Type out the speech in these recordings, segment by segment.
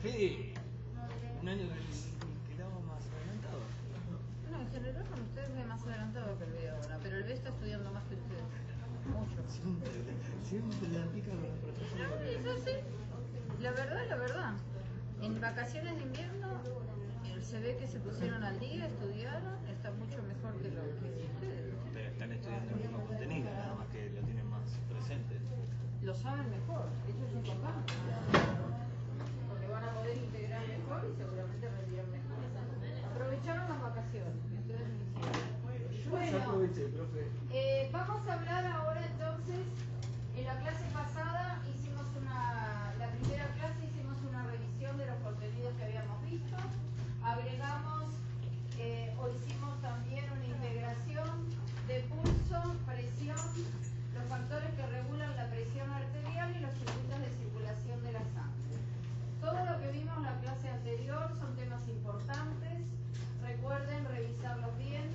Fede, un año que estamos más adelantados. No, en general con ustedes es más adelantado que el B ahora, pero el B está estudiando más que ustedes. Mucho. Siempre la pica con los profesores. No, es así. La verdad. En vacaciones de invierno se ve que se pusieron al día, estudiaron, está mucho mejor que lo que ustedes. Pero están estudiando el mismo contenido, nada más que lo tienen más presente. Lo saben mejor, eso es importante. Porque van a poder integrar mejor y seguramente rendirán mejor. Aprovecharon las vacaciones, que ustedes no hicieron. Bueno, Yo aproveché, profe. Vamos a hablar ahora entonces, en la clase pasada la primera clase hicimos una revisión de los contenidos que habíamos visto, agregamos o hicimos también una integración de pulso, presión, los factores que regulan la presión arterial y los circuitos de circulación de la sangre. Todo lo que vimos en la clase anterior son temas importantes, recuerden revisarlos bien,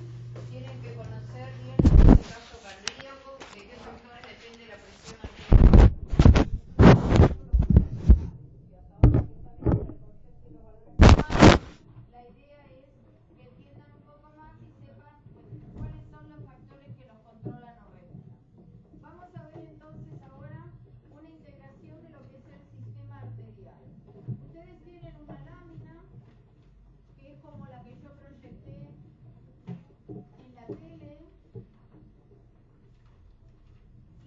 tienen que conocer bien el gasto cardíaco, de qué factores depende la presión arterial. La idea es que entiendan un poco más y sepan cuáles son los factores que los controlan o regulan. Vamos a ver entonces ahora una integración de lo que es el sistema arterial. Ustedes tienen una lámina que es como la que yo proyecté en la tele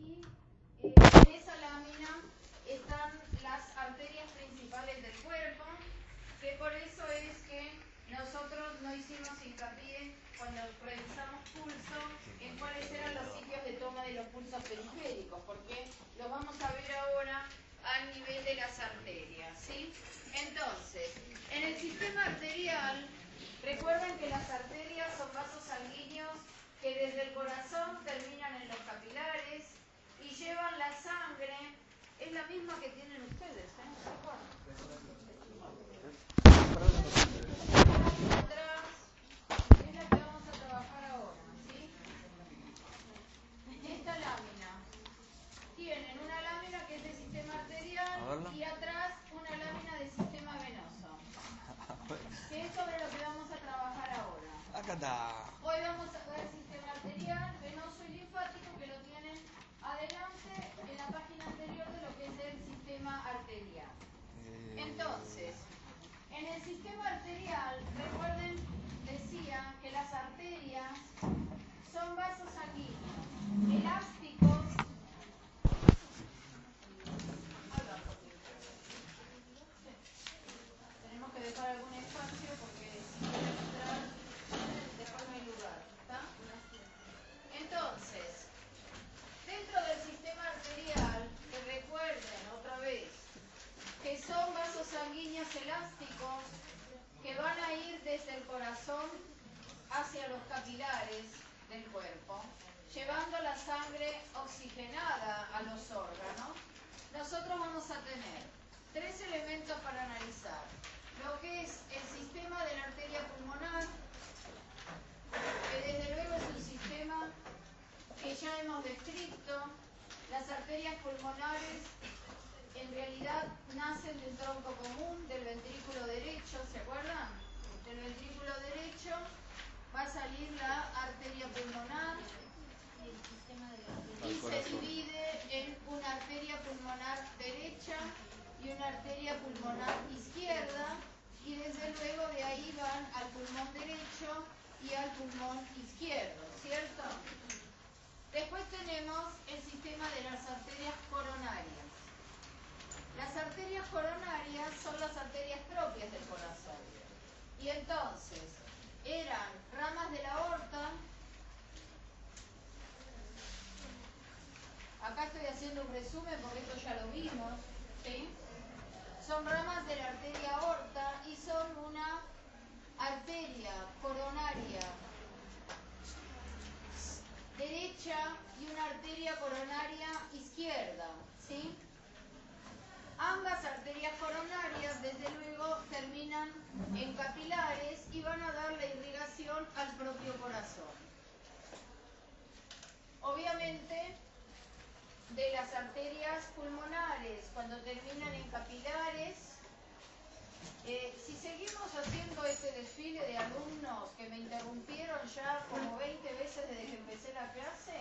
y en esa lámina están las arterias principales del cuerpo, que por eso es que nosotros no hicimos hincapié cuando revisamos pulso en cuáles eran los sitios de toma de los pulsos periféricos, porque los vamos a ver ahora al nivel de las arterias, ¿sí? Entonces, en el sistema arterial, recuerden que las arterias son vasos sanguíneos que desde el corazón terminan en los capilares y llevan la sangre, es la misma que tienen ustedes, ¿eh? ¿Se acuerdan? Atrás, es la que vamos a trabajar ahora, ¿sí? Esta lámina. Tienen una lámina que es de sistema arterial y atrás una lámina de sistema venoso. Que es sobre lo que vamos a trabajar ahora. Acá está. Hoy vamos a ver sistema arterial, venoso y linfático, que lo tienen adelante en la página anterior de lo que es el sistema arterial. Entonces, en el sistema arterial, recuerden, decía que las arterias son vasos sanguíneos elásticos. Tenemos que dejar algún espacio porque si quieren entrar, después no hay lugar, ¿está? Entonces, dentro del sistema arterial, que recuerden otra vez, que son vasos sanguíneos elásticos que van a ir desde el corazón hacia los capilares del cuerpo, llevando la sangre oxigenada a los órganos. Nosotros vamos a tener tres elementos para analizar. Lo que es el sistema de la arteria pulmonar, que desde luego es un sistema que ya hemos descrito. Las arterias pulmonares en realidad nacen del tronco común, del ventrículo derecho, ¿se acuerdan? Del ventrículo derecho va a salir la arteria pulmonar y se divide en una arteria pulmonar derecha y una arteria pulmonar izquierda, y desde luego de ahí van al pulmón derecho y al pulmón izquierdo, ¿cierto? Después tenemos el sistema de las arterias coronarias. Las arterias coronarias son las arterias propias del corazón. Y entonces, eran ramas de la aorta. Acá estoy haciendo un resumen porque esto ya lo vimos, ¿sí? Son ramas de la arteria aorta y son una arteria coronaria derecha y una arteria coronaria izquierda, ¿sí? Ambas arterias coronarias, desde luego, terminan en capilares y van a dar la irrigación al propio corazón. Obviamente, de las arterias pulmonares, cuando terminan en capilares, Si seguimos haciendo este desfile de alumnos que me interrumpieron ya como 20 veces desde que empecé la clase,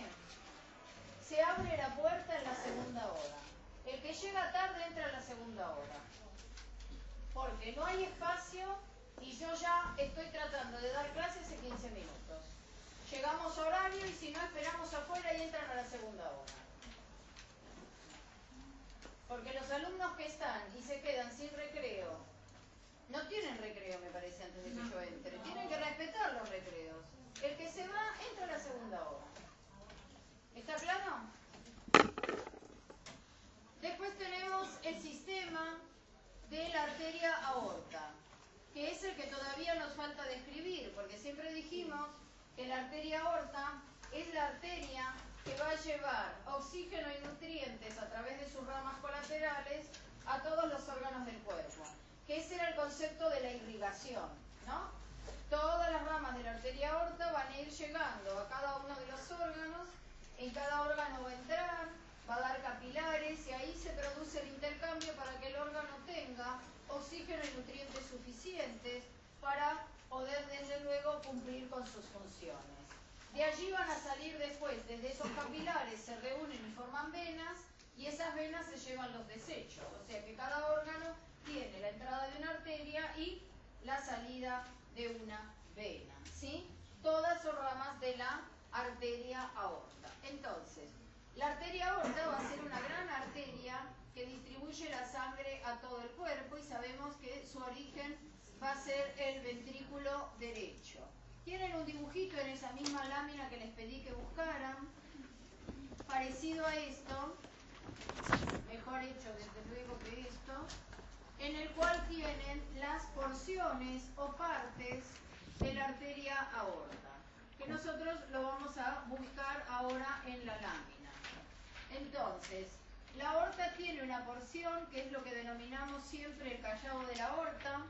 se abre la puerta en la segunda hora. El que llega tarde entra en la segunda hora. Porque no hay espacio y yo ya estoy tratando de dar clase hace 15 minutos. Llegamos a horario y si no esperamos afuera y entran a la segunda hora. Porque los alumnos que están y se quedan sin recreo, no tienen recreo me parece antes de que yo entre. Tienen que respetar los recreos. El que se va entra a la segunda hora. ¿Está claro? Después tenemos el sistema de la arteria aorta, que es el que todavía nos falta describir, porque siempre dijimos que la arteria aorta es la arteria que va a llevar oxígeno y nutrientes a través de sus ramas colaterales a todos los órganos del cuerpo, que ese era el concepto de la irrigación, ¿no? Todas las ramas de la arteria aorta van a ir llegando a cada uno de los órganos, en cada órgano va a entrar, va a dar capilares y ahí se produce el intercambio para que el órgano tenga oxígeno y nutrientes suficientes para poder desde luego cumplir con sus funciones. De allí van a salir después, desde esos capilares se reúnen y forman venas y esas venas se llevan los desechos, o sea que cada órgano tiene la entrada de una arteria y la salida de una vena, ¿sí? Todas son ramas de la arteria aorta. Entonces, la arteria aorta va a ser una gran arteria que distribuye la sangre a todo el cuerpo y sabemos que su origen va a ser el ventrículo derecho. Tienen un dibujito en esa misma lámina que les pedí que buscaran, parecido a esto, mejor hecho desde luego que esto, en el cual tienen las porciones o partes de la arteria aorta, que nosotros lo vamos a buscar ahora en la lámina. Entonces, la aorta tiene una porción que es lo que denominamos siempre el callado de la aorta.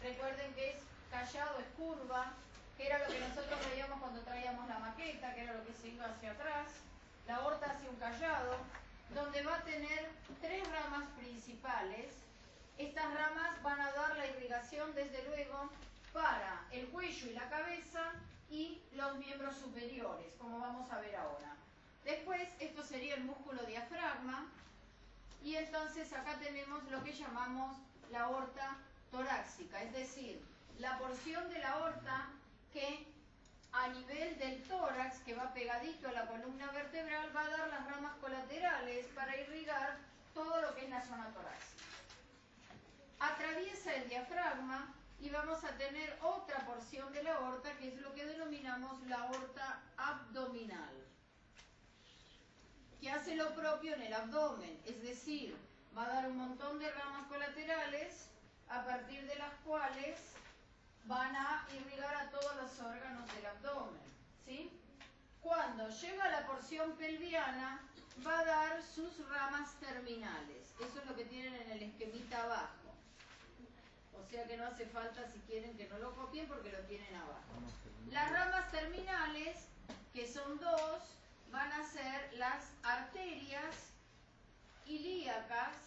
Recuerden que es callado, es curva, que era lo que nosotros veíamos cuando traíamos la maqueta, que era lo que se iba hacia atrás. La aorta hace un callado, donde va a tener 3 ramas principales. Estas ramas van a dar la irrigación, desde luego, para el cuello y la cabeza y los miembros superiores, como vamos a ver ahora. Después, esto sería el músculo diafragma, y entonces acá tenemos lo que llamamos la aorta torácica, es decir, la porción de la aorta que a nivel del tórax, que va pegadito a la columna vertebral, va a dar las ramas colaterales para irrigar todo lo que es la zona torácica. Atraviesa el diafragma y vamos a tener otra porción de la aorta que es lo que denominamos la aorta abdominal, que hace lo propio en el abdomen, es decir, va a dar un montón de ramas colaterales a partir de las cuales van a irrigar a todos los órganos del abdomen, ¿sí? Cuando llega a la porción pelviana, va a dar sus ramas terminales. Eso es lo que tienen en el esquemita abajo. O sea que no hace falta, si quieren, que no lo copien porque lo tienen abajo. Las ramas terminales, que son 2, van a ser las arterias ilíacas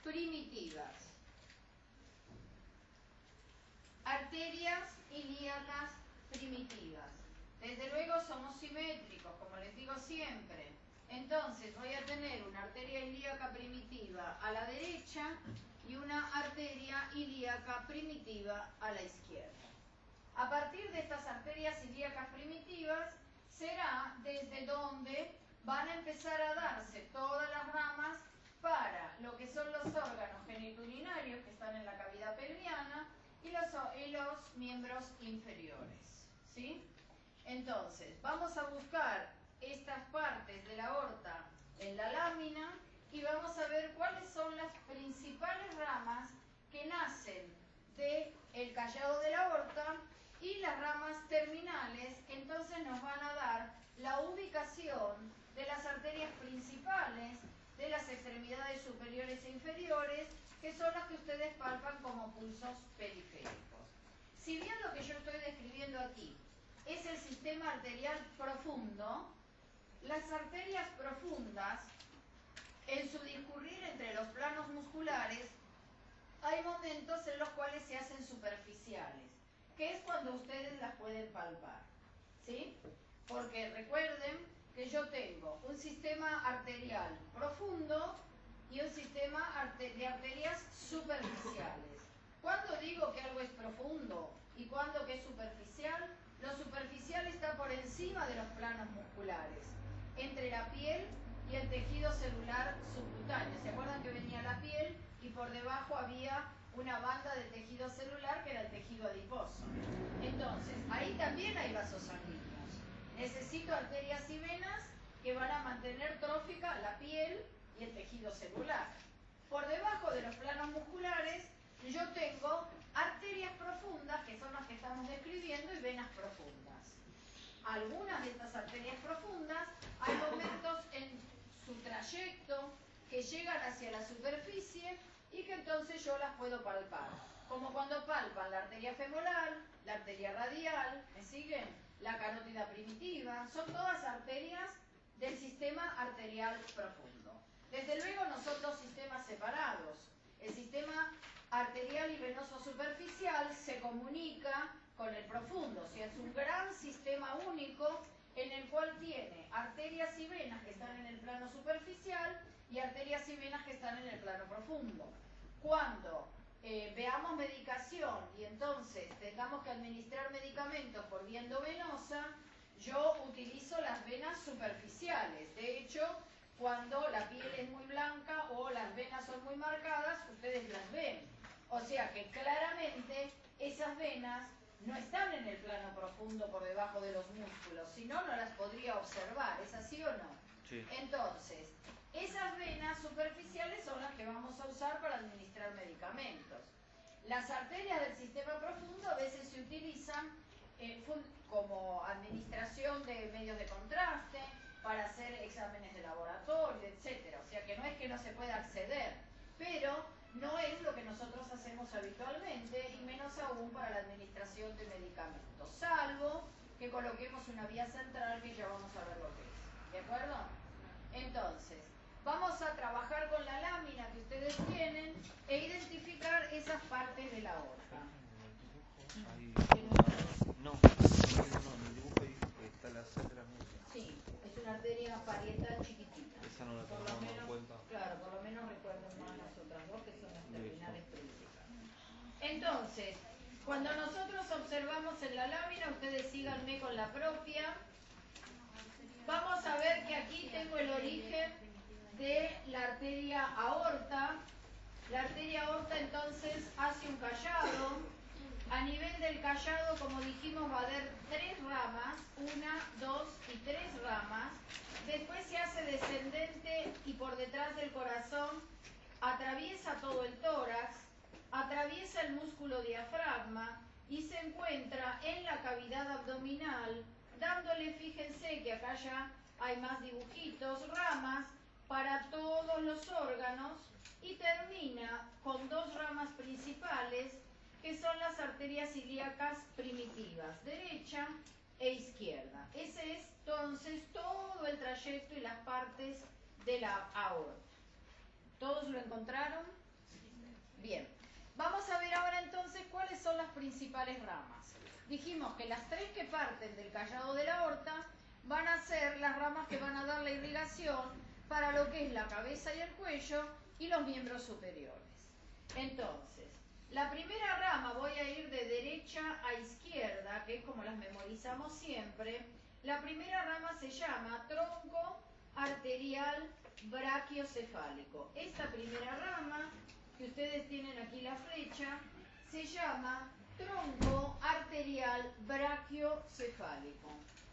primitivas. Arterias ilíacas primitivas. Desde luego somos simétricos, como les digo siempre. Entonces voy a tener una arteria ilíaca primitiva a la derecha y una arteria ilíaca primitiva a la izquierda. A partir de estas arterias ilíacas primitivas será desde donde van a empezar a darse todas las ramas para lo que son los órganos genitourinarios que están en la cavidad pelviana y los miembros inferiores, ¿sí? Entonces, vamos a buscar estas partes de la aorta en la lámina y vamos a ver cuáles son las principales ramas que nacen del callado de la aorta y las ramas terminales. Entonces nos van a dar la ubicación de las arterias principales de las extremidades superiores e inferiores, que son las que ustedes palpan como pulsos periféricos. Si bien lo que yo estoy describiendo aquí es el sistema arterial profundo, las arterias profundas, en su discurrir entre los planos musculares, hay momentos en los cuales se hacen superficiales, que es cuando ustedes las pueden palpar, ¿sí? Porque recuerden que yo tengo un sistema arterial profundo y un sistema de arterias superficiales. ¿Cuándo digo que algo es profundo y cuándo que es superficial? Lo superficial está por encima de los planos musculares, entre la piel y el tejido celular subcutáneo. ¿Se acuerdan que venía la piel y por debajo había una banda de tejido celular que era el tejido adiposo? Entonces, ahí también hay vasos sanguíneos. Necesito arterias y venas que van a mantener trófica la piel y el tejido celular. Por debajo de los planos musculares yo tengo arterias profundas, que son las que estamos describiendo, y venas profundas. Algunas de estas arterias profundas hay momentos en su trayecto que llegan hacia la superficie y que entonces yo las puedo palpar. Como cuando palpan la arteria femoral, la arteria radial, ¿me siguen? La carótida primitiva, son todas arterias del sistema arterial profundo. Desde luego nosotros sistemas separados. El sistema arterial y venoso superficial se comunica con el profundo, o sea, es un gran sistema único en el cual tiene arterias y venas que están en el plano superficial y arterias y venas que están en el plano profundo. Cuando veamos medicación y entonces tengamos que administrar medicamentos por vía endovenosa, yo utilizo las venas superficiales. De hecho, cuando la piel es muy blanca o las venas son muy marcadas, ustedes las ven. O sea que claramente esas venas no están en el plano profundo por debajo de los músculos, si no, no las podría observar. ¿Es así o no? Sí. Entonces, esas venas superficiales son las que vamos a usar para administrar medicamentos. Las arterias del sistema profundo a veces se utilizan como administración de medios de contraste, para hacer exámenes de laboratorio, etc. O sea que no es que no se pueda acceder, pero no es lo que nosotros hacemos habitualmente y menos aún para la administración de medicamentos, salvo que coloquemos una vía central que ya vamos a ver lo que es. ¿De acuerdo? Entonces, vamos a trabajar con la lámina que ustedes tienen e identificar esas partes de la aorta. No, en el dibujo está la sacra media. Sí, es una arteria parietal chiquitita. Esa no la Por lo tomamos en menos, cuenta. claro, por lo menos recuerden más las otras dos que son las terminales principales. Entonces, cuando nosotros observamos en la lámina, ustedes síganme con la propia, vamos a ver que aquí tengo el origen de la arteria aorta. La arteria aorta entonces hace un callado. A nivel del callado, como dijimos, va a haber 3 ramas, 1, 2 y 3 ramas. Después se hace descendente y por detrás del corazón atraviesa todo el tórax, atraviesa el músculo diafragma y se encuentra en la cavidad abdominal, dándole, fíjense que acá ya hay más dibujitos, ramas para todos los órganos y termina con 2 ramas principales que son las arterias ilíacas primitivas, derecha e izquierda. Ese es entonces todo el trayecto y las partes de la aorta. ¿Todos lo encontraron? Bien. Vamos a ver ahora entonces cuáles son las principales ramas. Dijimos que las 3 que parten del callado de la aorta van a ser las ramas que van a dar la irrigación para lo que es la cabeza y el cuello y los miembros superiores. Entonces, la primera rama, voy a ir de derecha a izquierda, que es como las memorizamos siempre. La primera rama se llama tronco arterial brachiocefálico. Esta primera rama, que ustedes tienen aquí la flecha, se llama tronco arterial brachiocefálico.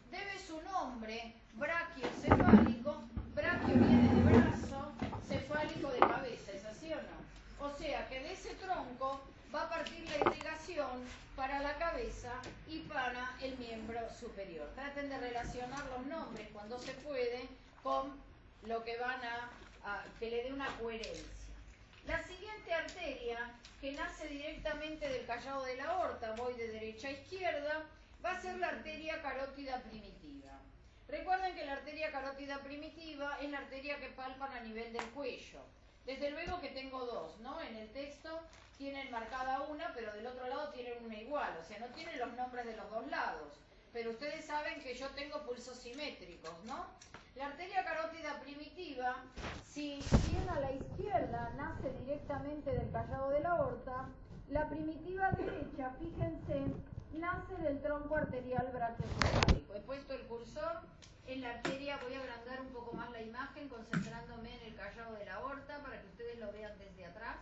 Debe su nombre brachiocefálico, brachio viene de brazo, cefálico de cabeza, ¿es así o no? O sea que de ese tronco va a partir la irrigación para la cabeza y para el miembro superior. Traten de relacionar los nombres cuando se puede con lo que van que le dé una coherencia. La siguiente arteria, que nace directamente del callado de la aorta, voy de derecha a izquierda, va a ser la arteria carótida primitiva. Recuerden que la arteria carótida primitiva es la arteria que palpan a nivel del cuello. Desde luego que tengo 2, ¿no? En el texto tienen marcada una, pero del otro lado tienen una igual, o sea, no tienen los nombres de los dos lados. Pero ustedes saben que yo tengo pulsos simétricos, ¿no? La arteria carótida primitiva, si bien a la izquierda nace directamente del callado de la aorta, la primitiva derecha, fíjense, nace del tronco arterial brachiocefálico. He puesto el cursor en la arteria, voy a agrandar un poco más la imagen concentrándome en el callado de la aorta para que ustedes lo vean desde atrás.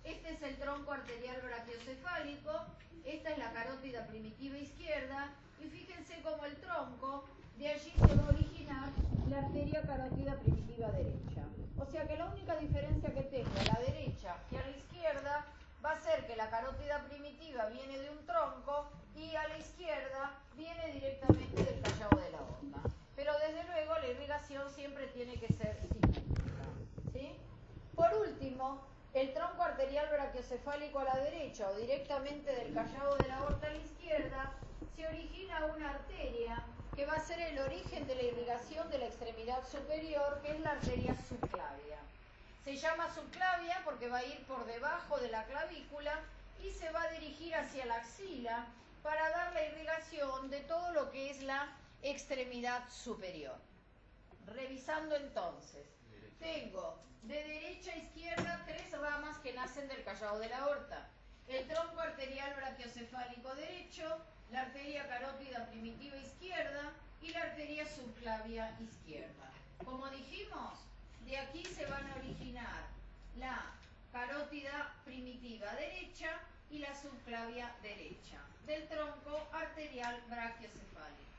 Este es el tronco arterial brachiocefálico, esta es la carótida primitiva izquierda, y fíjense cómo el tronco, de allí se va a originar la arteria carótida primitiva derecha. O sea que la única diferencia que tengo a la derecha y a la izquierda va a ser que la carótida primitiva viene de un tronco y a la izquierda viene directamente del callado de la aorta. Pero desde luego la irrigación siempre tiene que ser simétrica, ¿sí? Por último, el tronco arterial brachiocefálico a la derecha o directamente del callado de la aorta a la izquierda, se origina una arteria que va a ser el origen de la irrigación de la extremidad superior, que es la arteria subclavia. Se llama subclavia porque va a ir por debajo de la clavícula y se va a dirigir hacia la axila para dar la irrigación de todo lo que es la extremidad superior. Revisando entonces, tengo de derecha a izquierda tres ramas que nacen del callado de la aorta. El tronco arterial brachiocefálico derecho, la arteria carótida primitiva izquierda y la arteria subclavia izquierda. Como dijimos, de aquí se van a originar la carótida primitiva derecha y la subclavia derecha del tronco arterial brachiocefálico.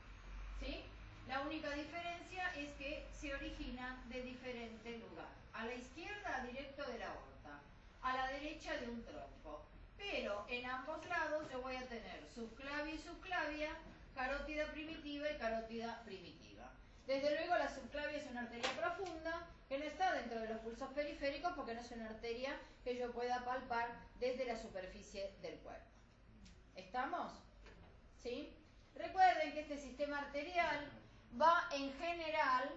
¿Sí? La única diferencia es que se originan de diferente lugar. A la izquierda, directo de la aorta. A la derecha, de un tronco. Pero en ambos lados yo voy a tener subclavia y subclavia, carótida primitiva y carótida primitiva. Desde luego la subclavia es una arteria profunda que no está dentro de los pulsos periféricos porque no es una arteria que yo pueda palpar desde la superficie del cuerpo. ¿Estamos? ¿Sí? Recuerden que este sistema arterial va en general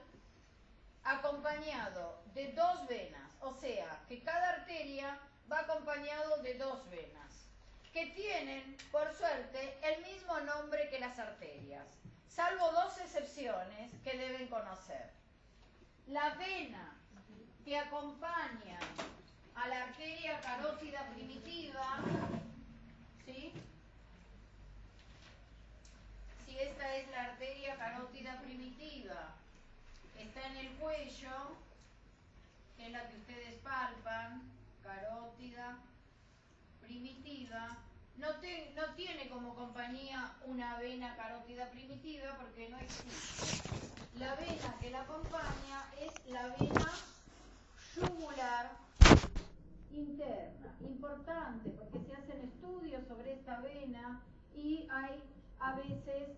acompañado de dos venas, o sea, que cada arteria va acompañado de dos venas, que tienen, por suerte, el mismo nombre que las arterias, salvo dos excepciones que deben conocer. La vena que acompaña a la arteria carótida primitiva, ¿sí? Si esta es la arteria carótida primitiva, está en el cuello, que es la que ustedes palpan, carótida primitiva, no tiene como compañía una vena carótida primitiva porque no existe. La vena que la acompaña es la vena yugular interna. Importante porque se hacen estudios sobre esta vena y hay a veces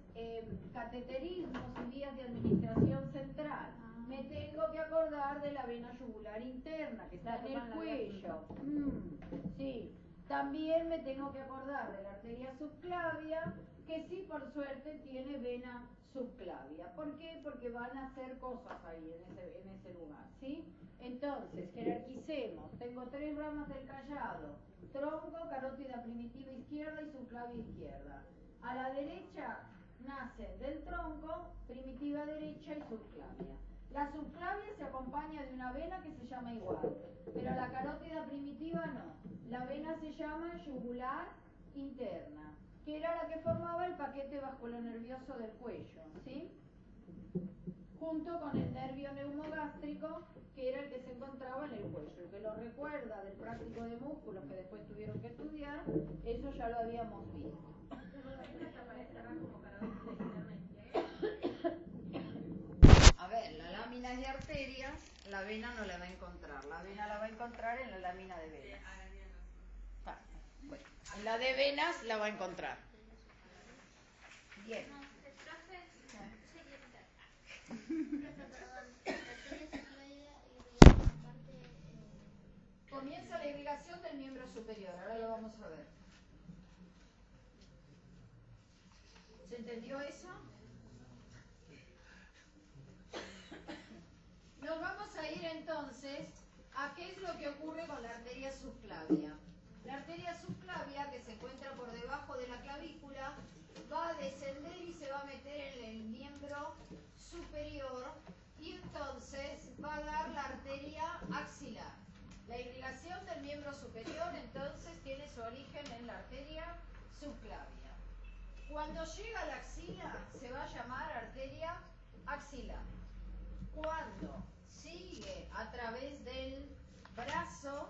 cateterismos y vías de administración central. Me tengo que acordar de la vena yugular interna que está en el cuello. Sí. También me tengo que acordar de la arteria subclavia, que sí, por suerte, tiene vena subclavia. ¿Por qué? Porque van a hacer cosas ahí, en ese lugar, ¿sí? Entonces, jerarquicemos. Tengo tres ramas del callado. Tronco, carótida primitiva izquierda y subclavia izquierda. A la derecha nacen del tronco, primitiva derecha y subclavia. La subclavia se acompaña de una vena que se llama igual, pero la carótida primitiva no. La vena se llama yugular interna, que era la que formaba el paquete vasculonervioso del cuello, ¿sí? Junto con el nervio neumogástrico, que era el que se encontraba en el cuello. El que lo recuerda del práctico de músculos que después tuvieron que estudiar, eso ya lo habíamos visto. A ver, la lámina es de arterias, la vena no la va a encontrar. La vena la va a encontrar en la lámina de venas. Bueno, en la de venas la va a encontrar. Bien. Comienza la irrigación del miembro superior, ahora lo vamos a ver. ¿Se entendió eso? Nos vamos a ir entonces a qué es lo que ocurre con la arteria subclavia. La arteria subclavia, que se encuentra por debajo de la clavícula, va a descender y se va a meter en el miembro superior y entonces va a dar la arteria axilar. La irrigación del miembro superior entonces tiene su origen en la arteria subclavia. Cuando llega a la axila se va a llamar arteria axilar. Cuando sigue a través del brazo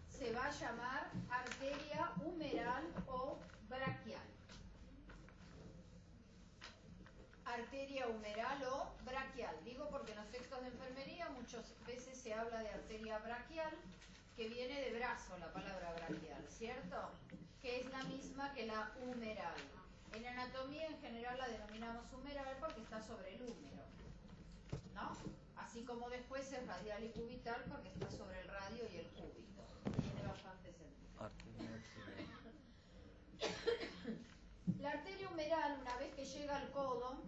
se va a llamar arteria humeral o braquial. Arteria humeral o braquial. Digo porque en los textos de enfermería muchas veces se habla de arteria braquial, que viene de brazo la palabra braquial, ¿cierto? Que es la misma que la humeral. En anatomía en general la denominamos humeral porque está sobre el húmero, ¿no? Así como después es radial y cubital porque está sobre el radio y el cúbito. Tiene bastante sentido. La arteria humeral, una vez que llega al codo,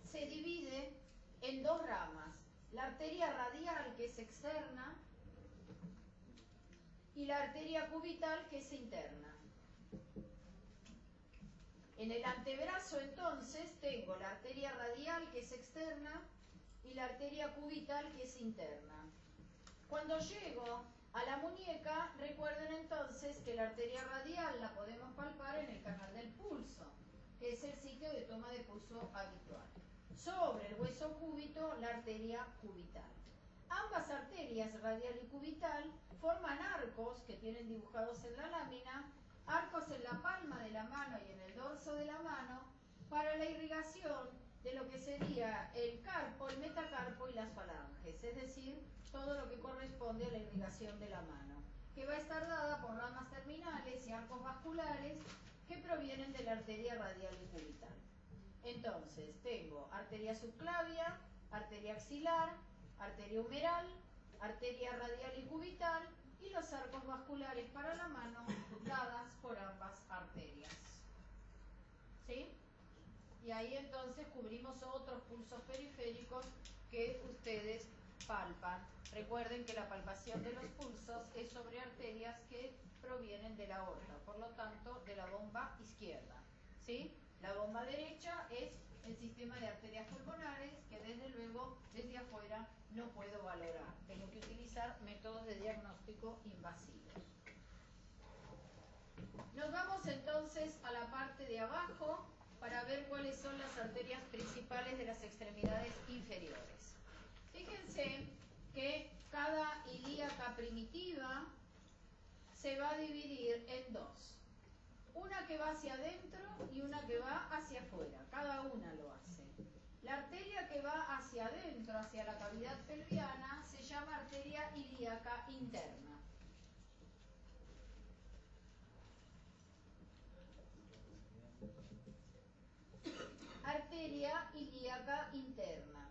se divide en dos ramas. La arteria radial, que es externa, y la arteria cubital, que es interna. En el antebrazo, entonces, tengo la arteria radial, que es externa, y la arteria cubital, que es interna. Cuando llego a la muñeca, recuerden entonces que la arteria radial la podemos palpar en el canal del pulso, que es el sitio de toma de pulso habitual. Sobre el hueso cúbito, la arteria cubital. Ambas arterias, radial y cubital, forman arcos que tienen dibujados en la lámina, arcos en la palma de la mano y en el dorso de la mano, para la irrigación de lo que sería el carpo, el metacarpo y las falanges, es decir, todo lo que corresponde a la irrigación de la mano, que va a estar dada por ramas terminales y arcos vasculares que provienen de la arteria radial y cubital. Entonces, tengo arteria subclavia, arteria axilar, arteria humeral, arteria radial y cubital y los arcos vasculares para la mano dadas por ambas arterias. ¿Sí? Y ahí entonces cubrimos otros pulsos periféricos que ustedes palpan. Recuerden que la palpación de los pulsos es sobre arterias que provienen de la aorta, por lo tanto de la bomba izquierda. ¿Sí? La bomba derecha es el sistema de arterias pulmonares que desde luego desde afuera no puedo valorar. Tengo que utilizar métodos de diagnóstico invasivos. Nos vamos entonces a la parte de abajo para ver cuáles son las arterias principales de las extremidades inferiores. Fíjense que cada ilíaca primitiva se va a dividir en dos. Una que va hacia adentro y una que va hacia afuera. Cada una lo hace. La arteria que va hacia adentro, hacia la cavidad pelviana, se llama arteria ilíaca interna. Arteria ilíaca interna.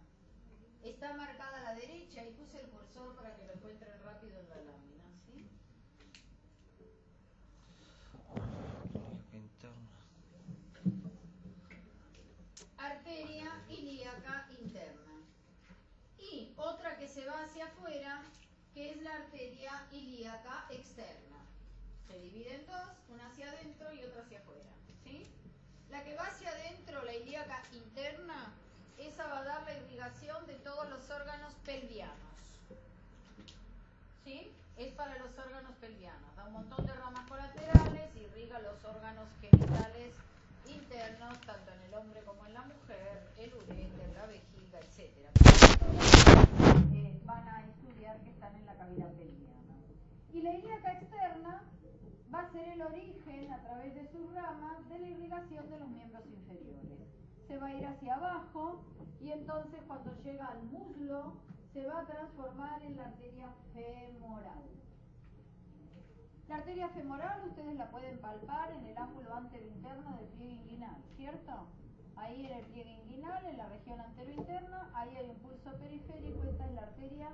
Está marcada a la derecha y puse el cursor para que lo encuentren rápido en la lámina, ¿sí? Arteria ilíaca interna. Y otra que se va hacia afuera, que es la arteria ilíaca externa. Se divide en dos, una hacia adentro y otra hacia afuera, ¿sí? La que va hacia adentro, la ilíaca interna, esa va a dar la irrigación de todos los órganos pelvianos. ¿Sí? Es para los órganos pelvianos. Da un montón de ramas colaterales, irriga los órganos genitales internos, tanto en el hombre como en la mujer, el uréter, la vejiga, etc. Van a estudiar que están en la cavidad pelviana. Y la ilíaca externa va a ser el origen, a través de sus ramas, de la irrigación de los miembros inferiores. Se va a ir hacia abajo y entonces cuando llega al muslo se va a transformar en la arteria femoral. La arteria femoral ustedes la pueden palpar en el ángulo anterointerno del pliegue inguinal, ¿cierto? Ahí en el pliegue inguinal, en la región anterointerna, ahí hay un pulso periférico, esta es la arteria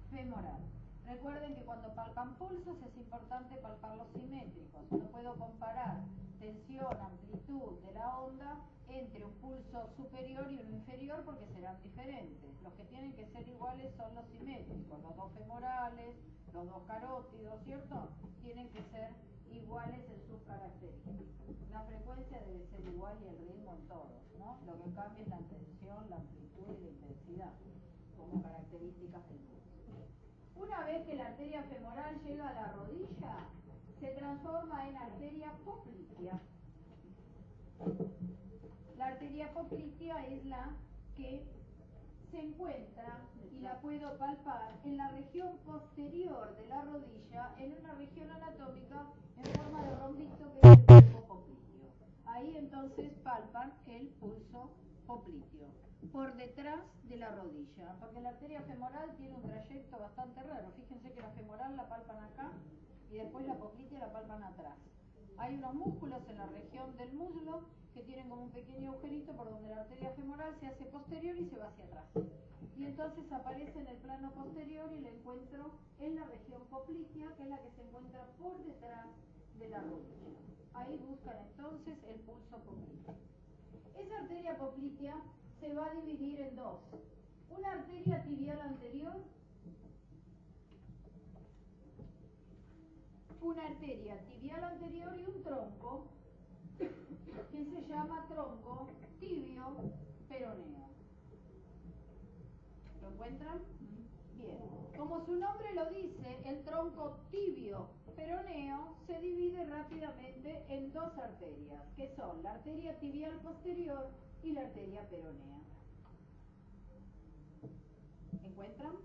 femoral. Recuerden que cuando palpan pulsos es importante palpar los simétricos. No puedo comparar tensión, amplitud de la onda entre un pulso superior y uno inferior porque serán diferentes. Los que tienen que ser iguales son los simétricos, los dos femorales, los dos carótidos, ¿cierto? Tienen que ser iguales en sus características. La frecuencia debe ser igual y el ritmo en todos, ¿no? Lo que cambia es la tensión, la amplitud y la intensidad como características del pulso. Una vez que la arteria femoral llega a la rodilla, se transforma en arteria poplitea. La arteria poplitea es la que se encuentra, y la puedo palpar, en la región posterior de la rodilla, en una región anatómica en forma de rombito que es el cuerpo popliteo. Ahí entonces palpan el pulso popliteo, por detrás de la rodilla, porque la arteria femoral tiene un trayecto bastante raro. Fíjense que la femoral la palpan acá y después la poplitea la palpan atrás. Hay unos músculos en la región del muslo que tienen como un pequeño agujerito por donde la arteria femoral se hace posterior y se va hacia atrás. Y entonces aparece en el plano posterior y la encuentro en la región poplitea, que es la que se encuentra por detrás de la rodilla. Ahí buscan entonces el pulso popliteo. Esa arteria poplitea se va a dividir en dos. Una arteria tibial anterior, y un tronco que se llama tronco tibio peroneo. ¿Lo encuentran? Bien. Como su nombre lo dice, el tronco tibio peroneo se divide rápidamente en dos arterias, que son la arteria tibial posterior y la arteria peronea. ¿Encuentran?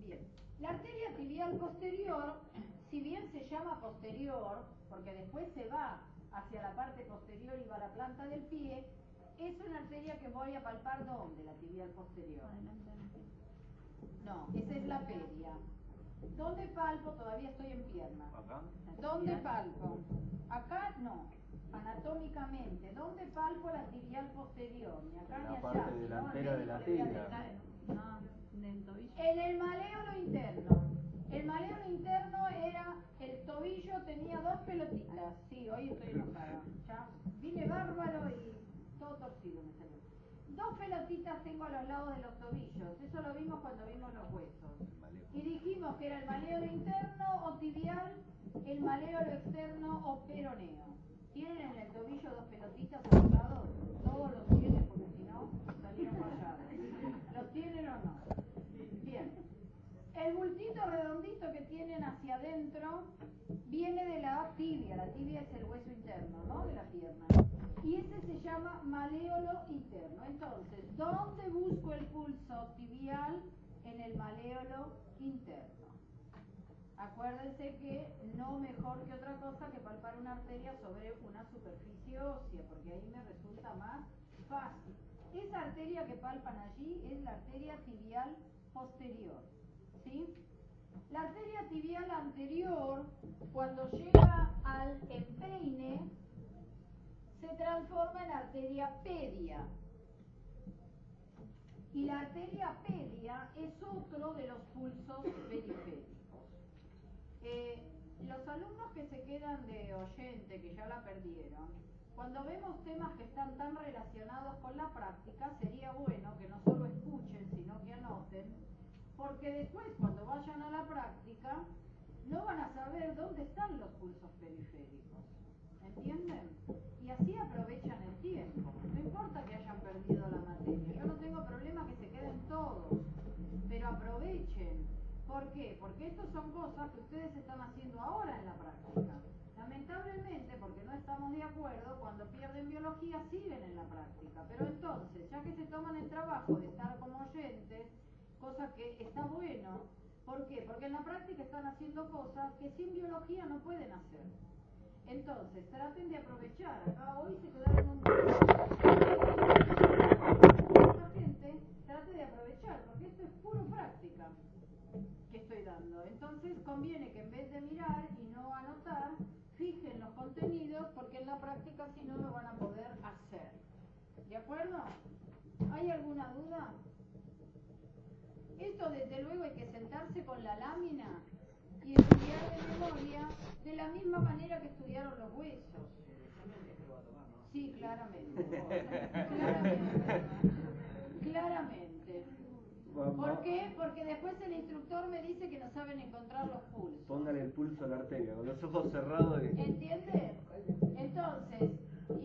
Bien. La arteria tibial posterior, si bien se llama posterior, porque después se va hacia la parte posterior y va a la planta del pie, es una arteria que voy a palpar ¿dónde? La tibial posterior. No, esa es la pedia. ¿Dónde palpo? Todavía estoy en pierna. ¿Acá? ¿Dónde palpo? Acá no, anatómicamente. ¿Dónde palpo la tibial posterior? Ni acá ni allá. La parte delantera de la tibia. En el maléolo interno. El maléolo interno era, el tobillo tenía dos pelotitas. Sí, hoy estoy enojada. Ya vine bárbaro y todo torcido me salió. Dos pelotitas tengo a los lados de los tobillos. Eso lo vimos cuando vimos los huesos. Y dijimos que era el maléolo interno o tibial, el maléolo externo o peroneo. ¿Tienen en el tobillo dos pelotitas a los lados? Todos los tienen porque si no salieron fallados. ¿Los tienen o no? Bien. El bultito redondito que tienen hacia adentro viene de la tibia. La tibia es el hueso interno, ¿no? De la pierna. Y ese se llama maléolo interno. Entonces, ¿dónde busco el pulso tibial? En el maléolo interno. Acuérdense que no mejor que otra cosa que palpar una arteria sobre una superficie ósea, porque ahí me resulta más fácil. Esa arteria que palpan allí es la arteria tibial posterior, ¿sí? La arteria tibial anterior, cuando llega al empeine, se transforma en arteria pedia. Y la arteria pedia es otro de los pulsos periféricos. Los alumnos que se quedan de oyente, que ya la perdieron, cuando vemos temas que están tan relacionados con la práctica, sería bueno que no solo escuchen, sino que anoten, porque después, cuando vayan a la práctica, no van a saber dónde están los pulsos periféricos. ¿Entienden? Y así aprovechan el tiempo. No importa que hayan perdido la materia. Yo no tengo problema que se queden todos, pero aprovechen. ¿Por qué? Porque estas son cosas que ustedes están haciendo ahora en la práctica. Lamentablemente, porque no estamos de acuerdo, cuando pierden biología siguen en la práctica. Pero entonces, ya que se toman el trabajo de estar como oyentes, cosa que está bueno, ¿por qué? Porque en la práctica están haciendo cosas que sin biología no pueden hacer. Entonces, traten de aprovechar. Acá hoy se quedaron un montón. Esta gente trate de aprovechar, porque esto es puro práctica que estoy dando. Entonces, conviene que en vez de mirar y no anotar, fijen los contenidos, porque en la práctica si no lo van a poder hacer. ¿De acuerdo? ¿Hay alguna duda? Esto desde luego hay que sentarse con la lámina y estudiar de memoria de la misma manera que estudiaron los huesos. Sí, claramente. Claramente. ¿Por qué? Porque después el instructor me dice que no saben encontrar los pulsos. Póngale el pulso a la arteria, con los ojos cerrados. ¿Entiende? Entonces,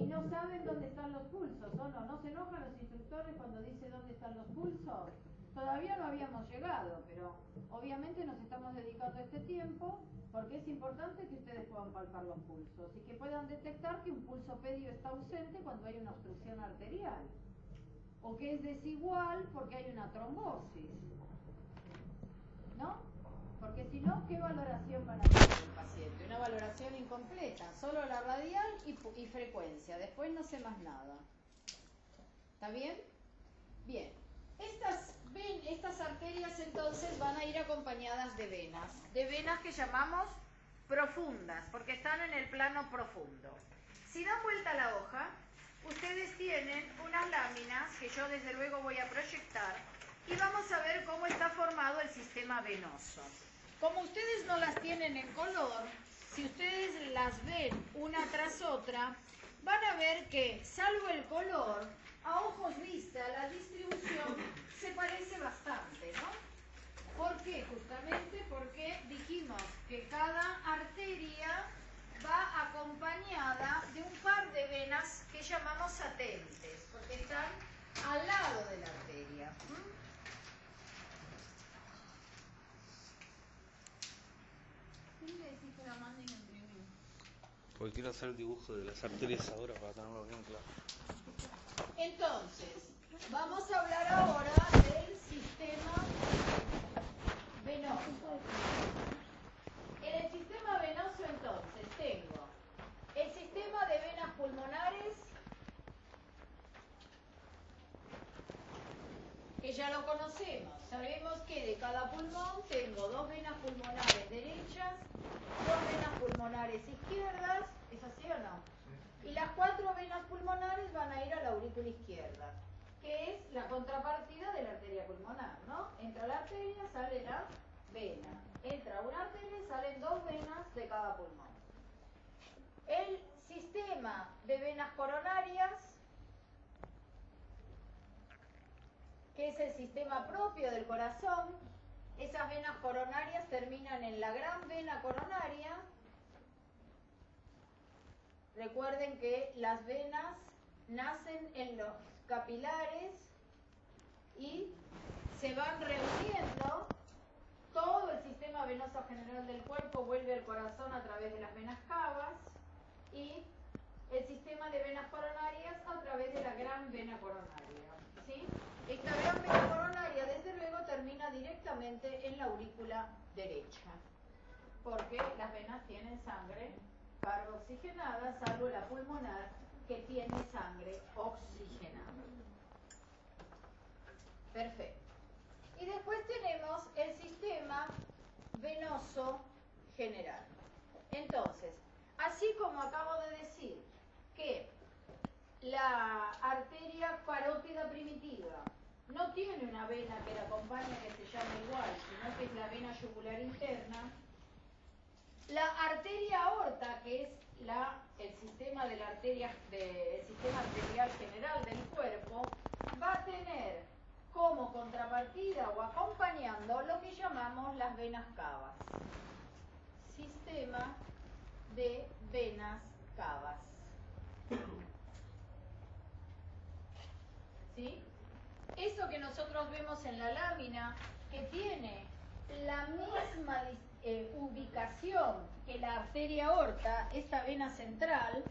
y no saben dónde están los pulsos, ¿o no? ¿No se enojan los instructores cuando dice dónde están los pulsos? Todavía no habíamos llegado, pero obviamente nos estamos dedicando este tiempo porque es importante que ustedes puedan palpar los pulsos y que puedan detectar que un pulso pedio está ausente cuando hay una obstrucción arterial o que es desigual porque hay una trombosis, ¿no? Porque si no, ¿qué valoración van a hacer del paciente? Una valoración incompleta, solo la radial y frecuencia, después no sé más nada. ¿Está bien? Bien. Estas arterias entonces van a ir acompañadas de venas que llamamos profundas, porque están en el plano profundo. Si dan vuelta la hoja, ustedes tienen unas láminas que yo desde luego voy a proyectar y vamos a ver cómo está formado el sistema venoso. Como ustedes no las tienen en color, si ustedes las ven una tras otra, van a ver que, salvo el color, a ojos vista, la distribución se parece bastante, ¿no? ¿Por qué? Justamente porque dijimos que cada arteria va acompañada de un par de venas que llamamos satélites, porque están al lado de la arteria. ¿Quién le decís que la manden a imprimir? Porque quiero hacer el dibujo de las arterias ahora para tenerlo bien claro. Entonces, vamos a hablar ahora del sistema venoso. En el sistema venoso, entonces, tengo el sistema de venas pulmonares, que ya lo conocemos. Sabemos que de cada pulmón tengo dos venas pulmonares derechas, dos venas pulmonares izquierdas, ¿es así o no? Y las 4 venas pulmonares van a ir a la aurícula izquierda, que es la contrapartida de la arteria pulmonar, ¿no? Entra la arteria, sale la vena. Entra una arteria y salen 2 venas de cada pulmón. El sistema de venas coronarias, que es el sistema propio del corazón, esas venas coronarias terminan en la gran vena coronaria. Recuerden que las venas nacen en los capilares y se van reuniendo. Todo el sistema venoso general del cuerpo vuelve al corazón a través de las venas cavas y el sistema de venas coronarias a través de la gran vena coronaria, ¿sí? Esta gran vena coronaria, desde luego, termina directamente en la aurícula derecha, porque las venas tienen sangre carboxigenada, salvo la pulmonar, que tiene sangre oxigenada. Perfecto. Y después tenemos el sistema venoso general. Entonces, así como acabo de decir que la arteria carótida primitiva no tiene una vena que la acompaña que se llama igual, sino que es la vena yugular interna, la arteria aorta, que es el sistema de la el sistema arterial general del cuerpo, va a tener como contrapartida o acompañando lo que llamamos las venas cavas. Sistema de venas cavas. ¿Sí? Eso que nosotros vemos en la lámina, que tiene la misma ubicación que la arteria aorta, esta vena central,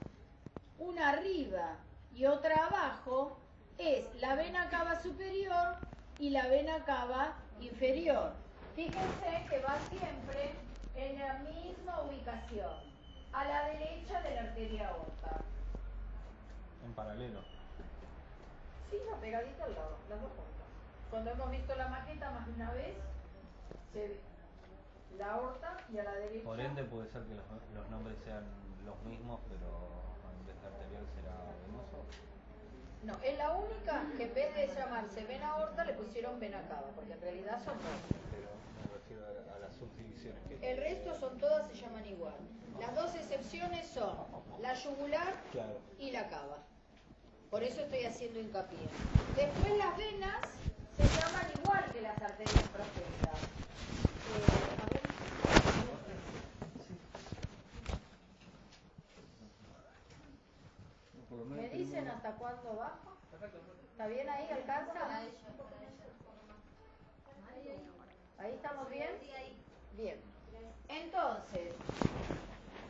una arriba y otra abajo, es la vena cava superior y la vena cava inferior. Fíjense que va siempre en la misma ubicación, a la derecha de la arteria aorta. En paralelo. Sí, no, pegadita al lado, las dos juntas. Cuando hemos visto la maqueta más de una vez, se ve la aorta y a la derecha. Por ende puede ser que los nombres sean los mismos, pero en vez de arterial será venoso. No, es la única que en vez de llamarse vena aorta le pusieron vena cava, porque en realidad son dos. Pero me refiero a la subdivisión excepciones. El resto son todas, se llaman igual. Las dos excepciones son la yugular Claro. y la cava. Por eso estoy haciendo hincapié. Después las venas se llaman igual que las arterias profundas. ¿Me dicen hasta cuándo bajo? ¿Está bien ahí? ¿Alcanza? ¿Ahí estamos bien? Bien. Entonces,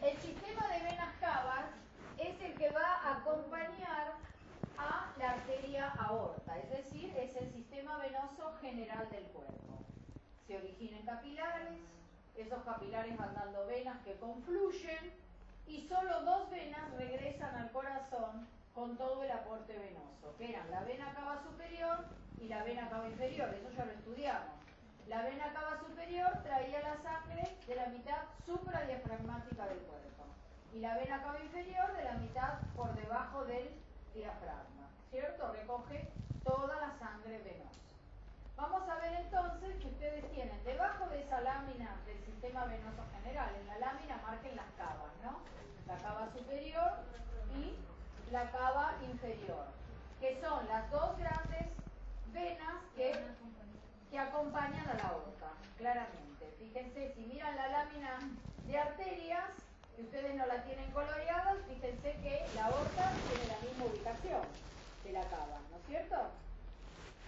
el sistema de venas cavas es el que va a acompañar a la arteria aorta, es decir, es el sistema venoso general del cuerpo. Se originan capilares, esos capilares van dando venas que confluyen y solo dos venas regresan al corazón con todo el aporte venoso, que eran la vena cava superior y la vena cava inferior, eso ya lo estudiamos. La vena cava superior traía la sangre de la mitad supradiafragmática del cuerpo y la vena cava inferior de la mitad por debajo del diafragma, ¿cierto? Recoge toda la sangre venosa. Vamos a ver entonces que ustedes tienen debajo de esa lámina del sistema venoso general, en la lámina marquen las cavas, ¿no? La cava superior y la cava inferior, que son las dos grandes venas que acompañan a la aorta, claramente. Fíjense, si miran la lámina de arterias, que ustedes no la tienen coloreada, fíjense que la aorta tiene la misma ubicación que la cava, ¿no es cierto?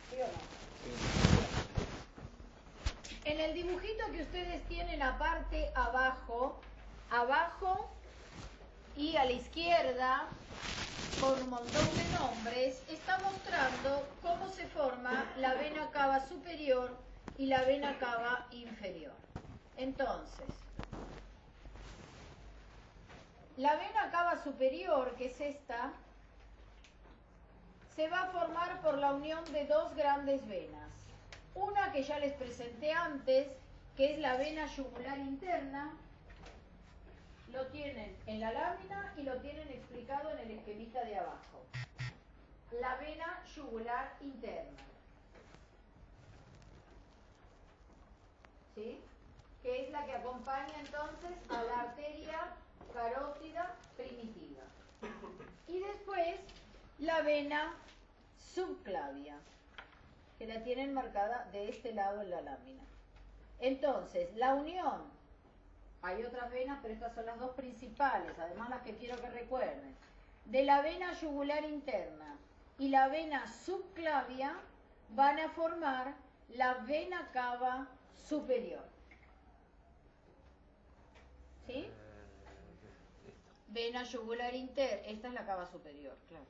¿Sí o no? En el dibujito que ustedes tienen aparte abajo y a la izquierda, con un montón de nombres, está mostrando cómo se forma la vena cava superior y la vena cava inferior. Entonces, la vena cava superior, que es esta, se va a formar por la unión de dos grandes venas. Una que ya les presenté antes, que es la vena yugular interna, lo tienen en la lámina y lo tienen explicado en el esquemita de abajo. La vena yugular interna. ¿Sí? Que es la que acompaña entonces a la arteria carótida primitiva. Y después la vena subclavia, que la tienen marcada de este lado en la lámina. Entonces, la unión, hay otras venas, pero estas son las dos principales, además las que quiero que recuerden, de la vena yugular interna y la vena subclavia van a formar la vena cava superior. ¿Sí? Vena yugular interna, esta es la cava superior, claro.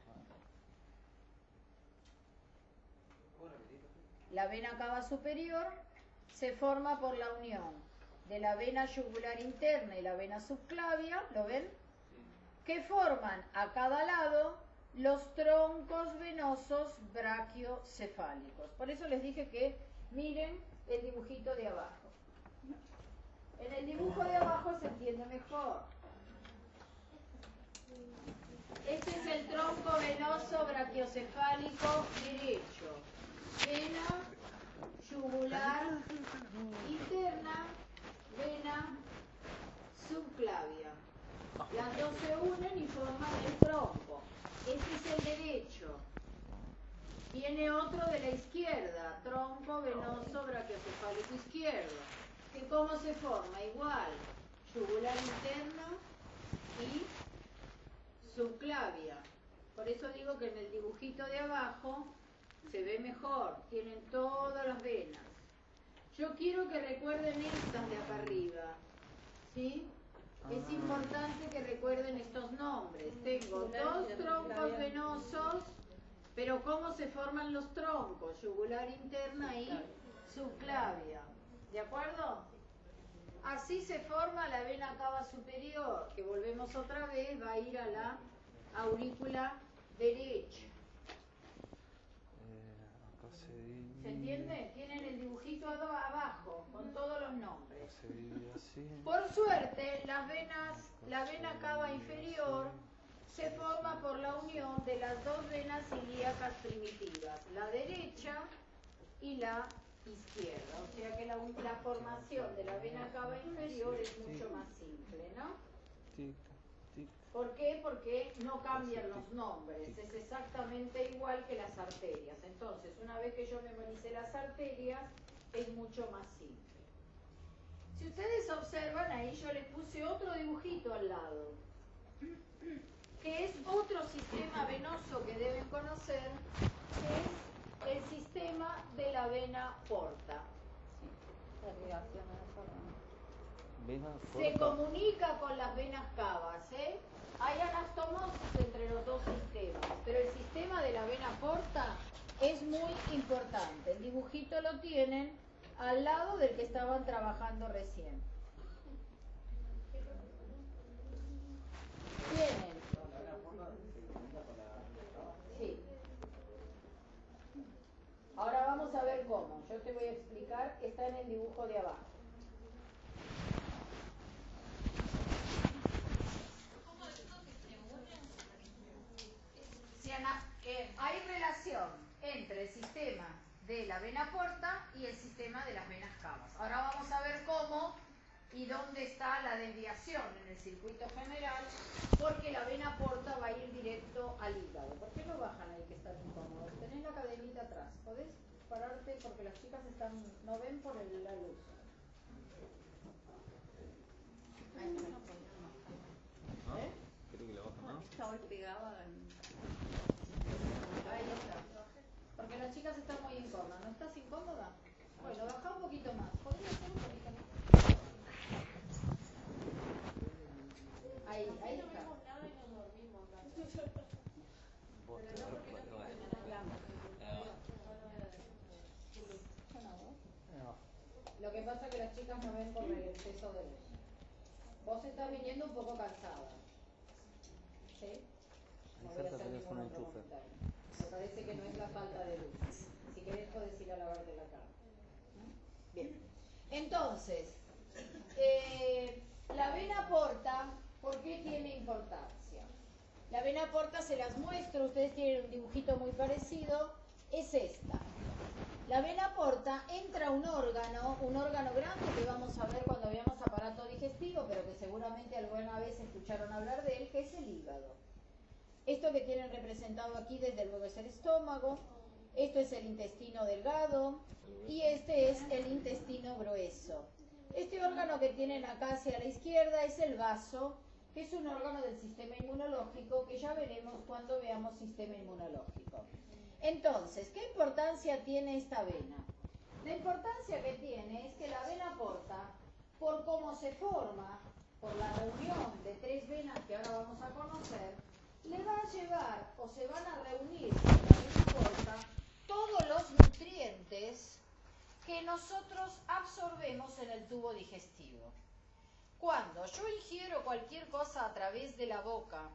La vena cava superior se forma por la unión de la vena yugular interna y la vena subclavia, ¿lo ven? Que forman a cada lado los troncos venosos brachiocefálicos. Por eso les dije que miren el dibujito de abajo. En el dibujo de abajo se entiende mejor. Este es el tronco venoso brachiocefálico derecho. Vena yugular interna, vena subclavia. Las dos se unen y forman el tronco. Este es el derecho. Viene otro de la izquierda, tronco venoso brachiocefálico izquierdo. ¿Que cómo se forma? Igual, yugular interna y subclavia. Por eso digo que en el dibujito de abajo se ve mejor, tienen todas las venas. Yo quiero que recuerden estas de acá arriba, ¿sí? Es importante que recuerden estos nombres. Tengo dos troncos venosos, pero ¿cómo se forman los troncos? Yugular interna y subclavia. ¿De acuerdo? Así se forma la vena cava superior, que volvemos otra vez, va a ir a la aurícula derecha. ¿Se entiende? Tienen el dibujito abajo, con todos los nombres. Por suerte, la vena cava inferior se forma por la unión de las dos venas ilíacas primitivas, la derecha y la izquierda, o sea que la formación de la vena cava inferior es mucho más simple, ¿no? Tic, tic. ¿Por qué? Porque no cambian los nombres, es exactamente igual que las arterias. Entonces, una vez que yo memoricé las arterias, es mucho más simple. Si ustedes observan, ahí yo les puse otro dibujito al lado, que es otro sistema venoso que deben conocer, que es el sistema de la vena porta. Vena Se porta. comunica con las venas cavas, ¿eh? Hay anastomosis entre los dos sistemas, pero el sistema de la vena porta es muy importante. El dibujito lo tienen al lado del que estaban trabajando recién. ¿Tienen? Sí. Ahora vamos a ver cómo. Yo te voy a explicar, está en el dibujo de abajo. Hay relación entre el sistema de la vena porta y el sistema de las venas cavas. Ahora vamos a ver cómo y dónde está la desviación en el circuito general, porque la vena porta va a ir directo al hígado. ¿Por qué no bajan ahí que están incómodos? Tenés la cadenita atrás. ¿Podés pararte? Porque las chicas no ven por la luz. Ahí está. ¿No? ¿Eh? ¿Querés que la baje más? Está hoy pegada Ahí está. Porque las chicas están muy incómodas. ¿No estás incómoda? Bueno, baja un poquito más. ¿Podrías hacer un poquito más? Ahí está. Vos te vas Lo que pasa es que las chicas no ven por el exceso de luz. Vos estás viniendo un poco cansada. ¿Sí? No voy a hacer ningún otro comentario. Me parece que no es la falta de luz. Si querés podés ir a lavarte la cara. ¿No? Bien. Entonces, la vena porta, ¿por qué tiene importancia? La vena porta se las muestro, ustedes tienen un dibujito muy parecido, es esta. La vena porta entra a un órgano grande que vamos a ver cuando veamos aparato digestivo, pero que seguramente alguna vez escucharon hablar de él, que es el hígado. Esto que tienen representado aquí desde luego es el estómago, esto es el intestino delgado y este es el intestino grueso. Este órgano que tienen acá hacia la izquierda es el vaso, que es un órgano del sistema inmunológico que ya veremos cuando veamos sistema inmunológico. Entonces, ¿qué importancia tiene esta vena? La importancia que tiene es que la vena porta, por cómo se forma, por la reunión de tres venas que ahora vamos a conocer, le va a llevar o se van a reunir en la vena porta todos los nutrientes que nosotros absorbemos en el tubo digestivo. Cuando yo ingiero cualquier cosa a través de la boca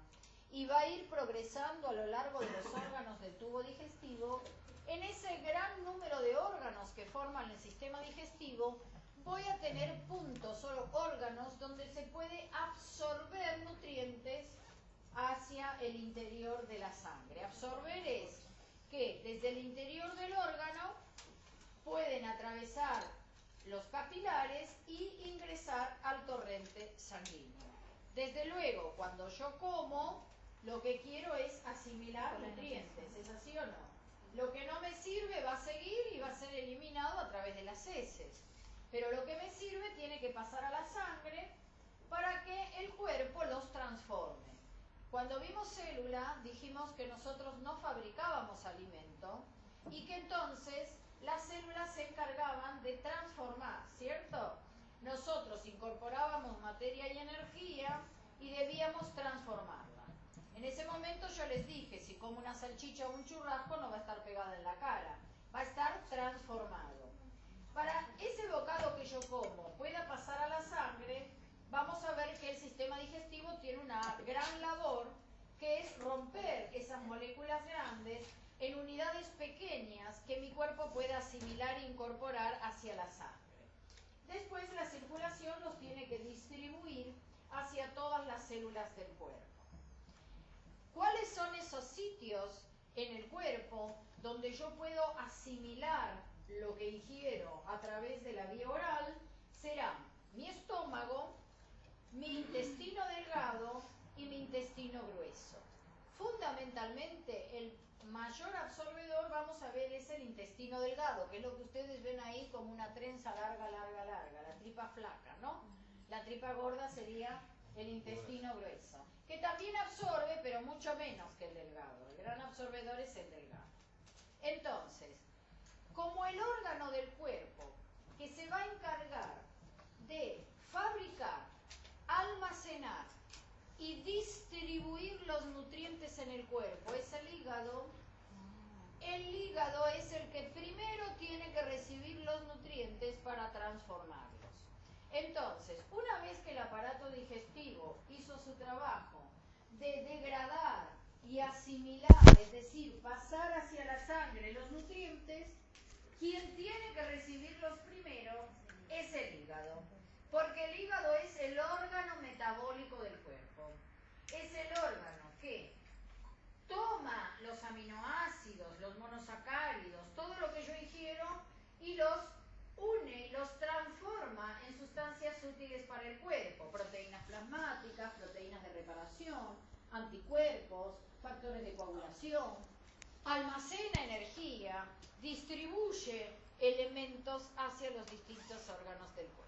y va a ir progresando a lo largo de los órganos del tubo digestivo, en ese gran número de órganos que forman el sistema digestivo, voy a tener puntos o órganos donde se puede absorber nutrientes hacia el interior de la sangre. Absorber es que desde el interior del órgano pueden atravesar los capilares y ingresar al torrente sanguíneo. Desde luego, cuando yo como, lo que quiero es asimilar nutrientes, ¿es así o no? Lo que no me sirve va a seguir y va a ser eliminado a través de las heces. Pero lo que me sirve tiene que pasar a la sangre para que el cuerpo los transforme. Cuando vimos célula, dijimos que nosotros no fabricábamos alimento y que entonces las células se encargaban de transformar, ¿cierto? Nosotros incorporábamos materia y energía y debíamos transformarla. En ese momento yo les dije, si como una salchicha o un churrasco no va a estar pegada en la cara, va a estar transformado. Para ese bocado que yo como pueda pasar a la sangre, vamos a ver que el sistema digestivo tiene una gran labor, que es romper esas moléculas grandes en unidades pequeñas que mi cuerpo pueda asimilar e incorporar hacia la sangre. Después la circulación los tiene que distribuir hacia todas las células del cuerpo. ¿Cuáles son esos sitios en el cuerpo donde yo puedo asimilar lo que ingiero a través de la vía oral será mi estómago, mi intestino delgado y mi intestino grueso. Fundamentalmente, el mayor absorbedor, vamos a ver, es el intestino delgado, que es lo que ustedes ven ahí como una trenza larga, la tripa flaca, ¿no? La tripa gorda sería el intestino grueso, que también absorbe, pero mucho menos que el delgado. El gran absorbedor es el delgado. Entonces, como el órgano del cuerpo que se va a encargar de fabricar, almacenar y distribuir los nutrientes en el cuerpo es el hígado es el que primero tiene que recibir los nutrientes para transformarlos. Entonces, una vez que el aparato digestivo hizo su trabajo de degradar y asimilar, es decir, pasar hacia la sangre los nutrientes, quien tiene que recibirlos primero es el hígado, porque el hígado es el órgano metabólico del cuerpo. Es el órgano que toma los aminoácidos, los monosacáridos, todo lo que yo ingiero y los une y los transforma en sustancias útiles para el cuerpo, proteínas plasmáticas, proteínas de reparación, anticuerpos, factores de coagulación, almacena energía, distribuye elementos hacia los distintos órganos del cuerpo.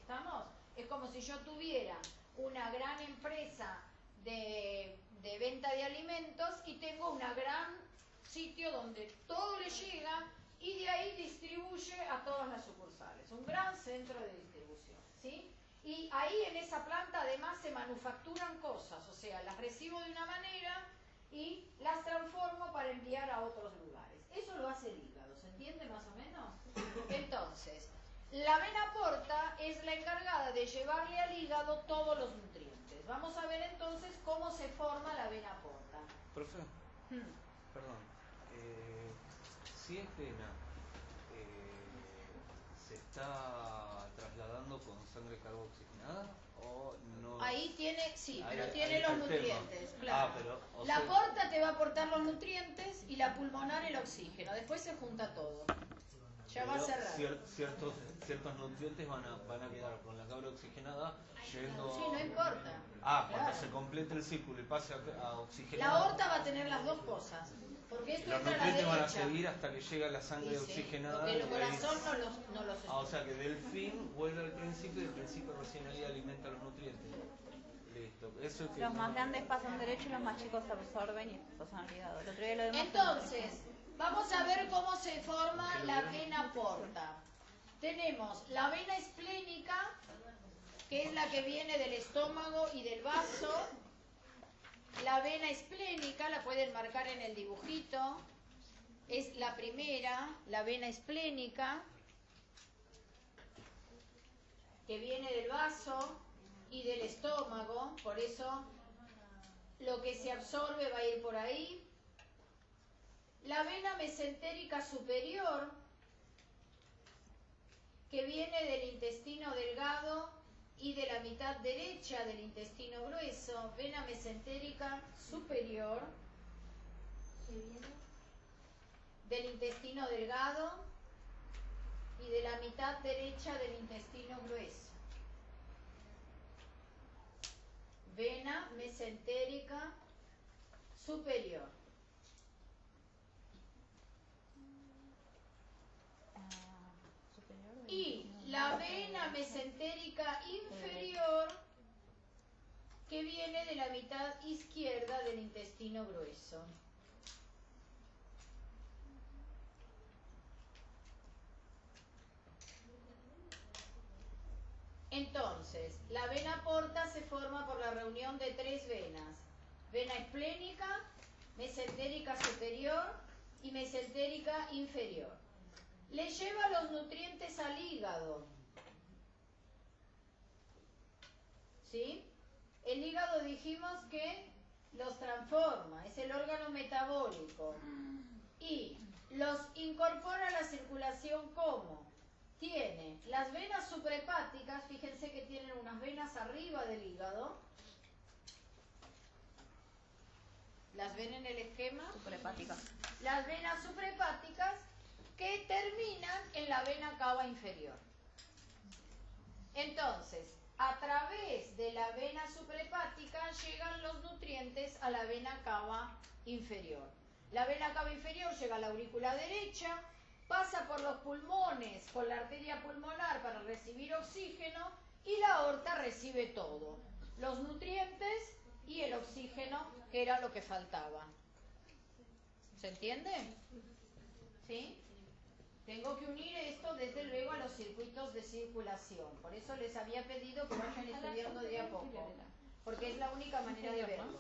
¿Estamos? Es como si yo tuviera una gran empresa de venta de alimentos y tengo un gran sitio donde todo le llega y de ahí distribuye a todas las sucursales. Un gran centro de distribución, ¿sí? Y ahí en esa planta además se manufacturan cosas, o sea, las recibo de una manera y las transformo para enviar a otros lugares. Eso lo hace el hígado, ¿se entiende más o menos? Entonces, la vena porta es la encargada de llevarle al hígado todos los nutrientes. Vamos a ver entonces cómo se forma la vena porta. Profe, perdón, si es vena, ¿se está trasladando con sangre carboxigenada o no? Ahí tiene, sí, Ahí- pero ahí tiene está los el tema. nutrientes, claro. Pero, La sea, porta te va a aportar los nutrientes y la pulmonar el oxígeno. Después se junta todo. Ya va a pero cerrar. ciertos nutrientes van a quedar con la cabra oxigenada yendo... Sí, no importa. Cuando Claro. se complete el ciclo y pase a oxigenar... La aorta va a tener las dos cosas. Porque esto los entra a la nutrientes van a derecha. seguir hasta que llega la sangre Sí, oxigenada. porque el y ahí- corazón no los o sea que del fin vuelve al principio y el principio recién ahí alimenta los nutrientes. Listo. Eso es que Los más grandes pasan derecho y los más chicos absorben y pasan al hígado. El otro día lo demás. Entonces, vamos a ver cómo se forma la vena porta. Tenemos la vena esplénica, que es la que viene del estómago y del vaso. La vena esplénica, la pueden marcar en el dibujito, es la primera, la vena esplénica, que viene del vaso y del estómago, por eso lo que se absorbe va a ir por ahí. La vena mesentérica superior, que viene del intestino delgado y de la mitad derecha del intestino grueso, vena mesentérica superior, que viene del intestino delgado y de la mitad derecha del intestino grueso. Vena mesentérica superior. Y la vena mesentérica inferior, que viene de la mitad izquierda del intestino grueso. Entonces, la vena porta se forma por la reunión de tres venas: vena esplénica, mesentérica superior y mesentérica inferior. Le lleva los nutrientes al hígado. ¿Sí? El hígado dijimos que los transforma, es el órgano metabólico. Y los incorpora a la circulación ¿cómo? Tiene las venas suprahepáticas, fíjense que tienen unas venas arriba del hígado. ¿Las ven en el esquema? Suprahepática. Las venas suprahepáticas que terminan en la vena cava inferior. Entonces, a través de la vena suprahepática llegan los nutrientes a la vena cava inferior. La vena cava inferior llega a la aurícula derecha, pasa por los pulmones con la arteria pulmonar para recibir oxígeno y la aorta recibe todo, los nutrientes y el oxígeno, que era lo que faltaba. ¿Se entiende? ¿Sí? Tengo que unir esto desde luego a los circuitos de circulación. Por eso les había pedido que vayan estudiando de a poco, porque es la única manera de verlo.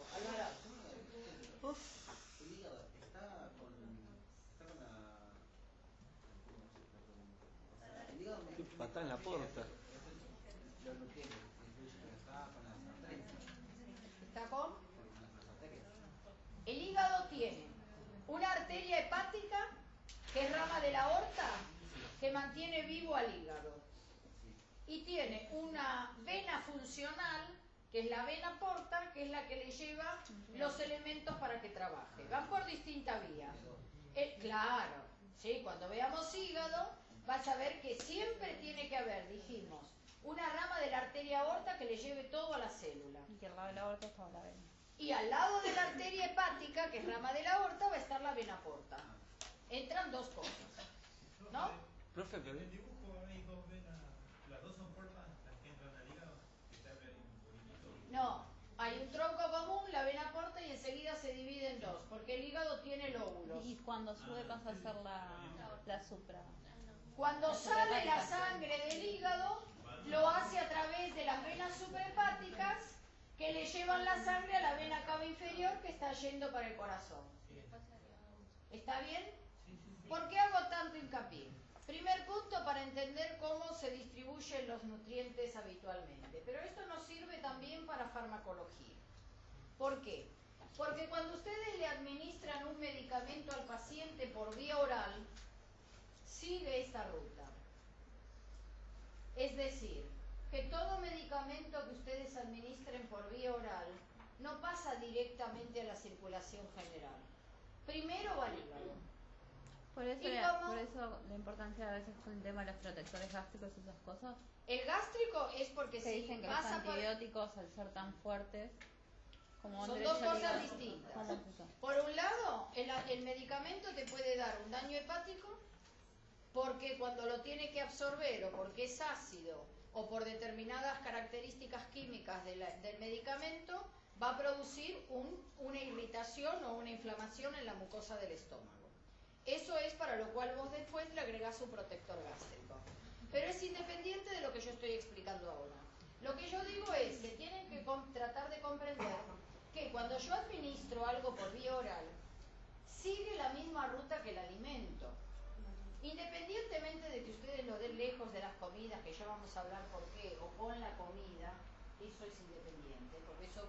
El hígado está con el hígado Qué patada en la puerta. los nutrientes está con las arterias. ¿Está con? El hígado tiene una arteria hepática, que es rama de la aorta, que mantiene vivo al hígado. Y tiene una vena funcional, que es la vena porta, que es la que le lleva los elementos para que trabaje. Van por distinta vía. Claro, ¿sí? Cuando veamos hígado, vas a ver que siempre tiene que haber, dijimos, una rama de la arteria aorta que le lleve todo a la célula. Y que al lado de la aorta estaba la vena. Y al lado de la arteria hepática, que es rama de la aorta, va a estar la vena porta. Entran dos cosas, ¿no? Profe, pero... En el dibujo hay dos venas, las dos son portas, las que entran al hígado, que está el poquitito. No, hay un tronco común, la vena porta, y enseguida se divide en dos, porque el hígado tiene lóbulos. Y cuando sube pasa a ser la supra. Cuando sale la sangre del hígado, lo hace a través de las venas suprahepáticas, que le llevan la sangre a la vena cava inferior, que está yendo para el corazón. ¿Está bien? ¿Por qué hago tanto hincapié? Primer punto, para entender cómo se distribuyen los nutrientes habitualmente. Pero esto nos sirve también para farmacología. ¿Por qué? Porque cuando ustedes le administran un medicamento al paciente por vía oral, sigue esta ruta. Es decir, que todo medicamento que ustedes administren por vía oral no pasa directamente a la circulación general. Primero va al hígado. Por eso la importancia a veces con el tema de los protectores gástricos y esas cosas. El gástrico es porque Se si dicen que los pasa por... antibióticos, al ser tan fuertes, como Son derecho dos al cosas hígado. distintas. ¿Cómo es eso? Por un lado, el medicamento te puede dar un daño hepático porque cuando lo tiene que absorber o porque es ácido o por determinadas características químicas del medicamento, va a producir una irritación o una inflamación en la mucosa del estómago. Eso es para lo cual vos después le agregás un protector gástrico. Pero es independiente de lo que yo estoy explicando ahora. Lo que yo digo es que tienen que tratar de comprender que cuando yo administro algo por vía oral, sigue la misma ruta que el alimento. Independientemente de que ustedes lo den lejos de las comidas, que ya vamos a hablar por qué, o con la comida, eso es independiente, porque eso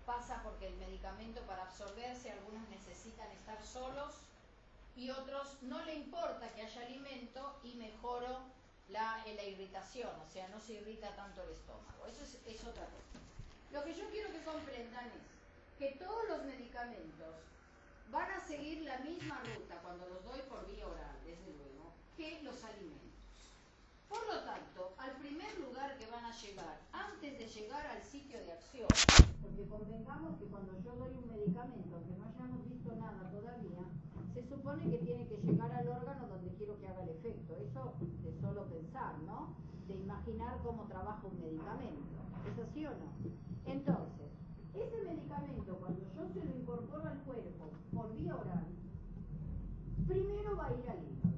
pasa porque el medicamento para absorberse, algunos necesitan estar solos y otros no le importa que haya alimento y mejoro la irritación, o sea, no se irrita tanto el estómago. Eso es otra cosa. Lo que yo quiero que comprendan es que todos los medicamentos van a seguir la misma ruta cuando los doy por vía oral, desde luego, que los alimentos. Por lo tanto, al primer lugar que van a llegar, antes de llegar al sitio de acción, porque convengamos que cuando yo doy un medicamento, que no hayamos visto nada todavía, se supone que tiene que llegar al órgano donde quiero que haga el efecto. Eso es solo pensar, ¿no? De imaginar cómo trabaja un medicamento. ¿Es así o no? Entonces, ese medicamento, cuando yo se lo incorporo al cuerpo por vía oral, primero va a ir al hígado.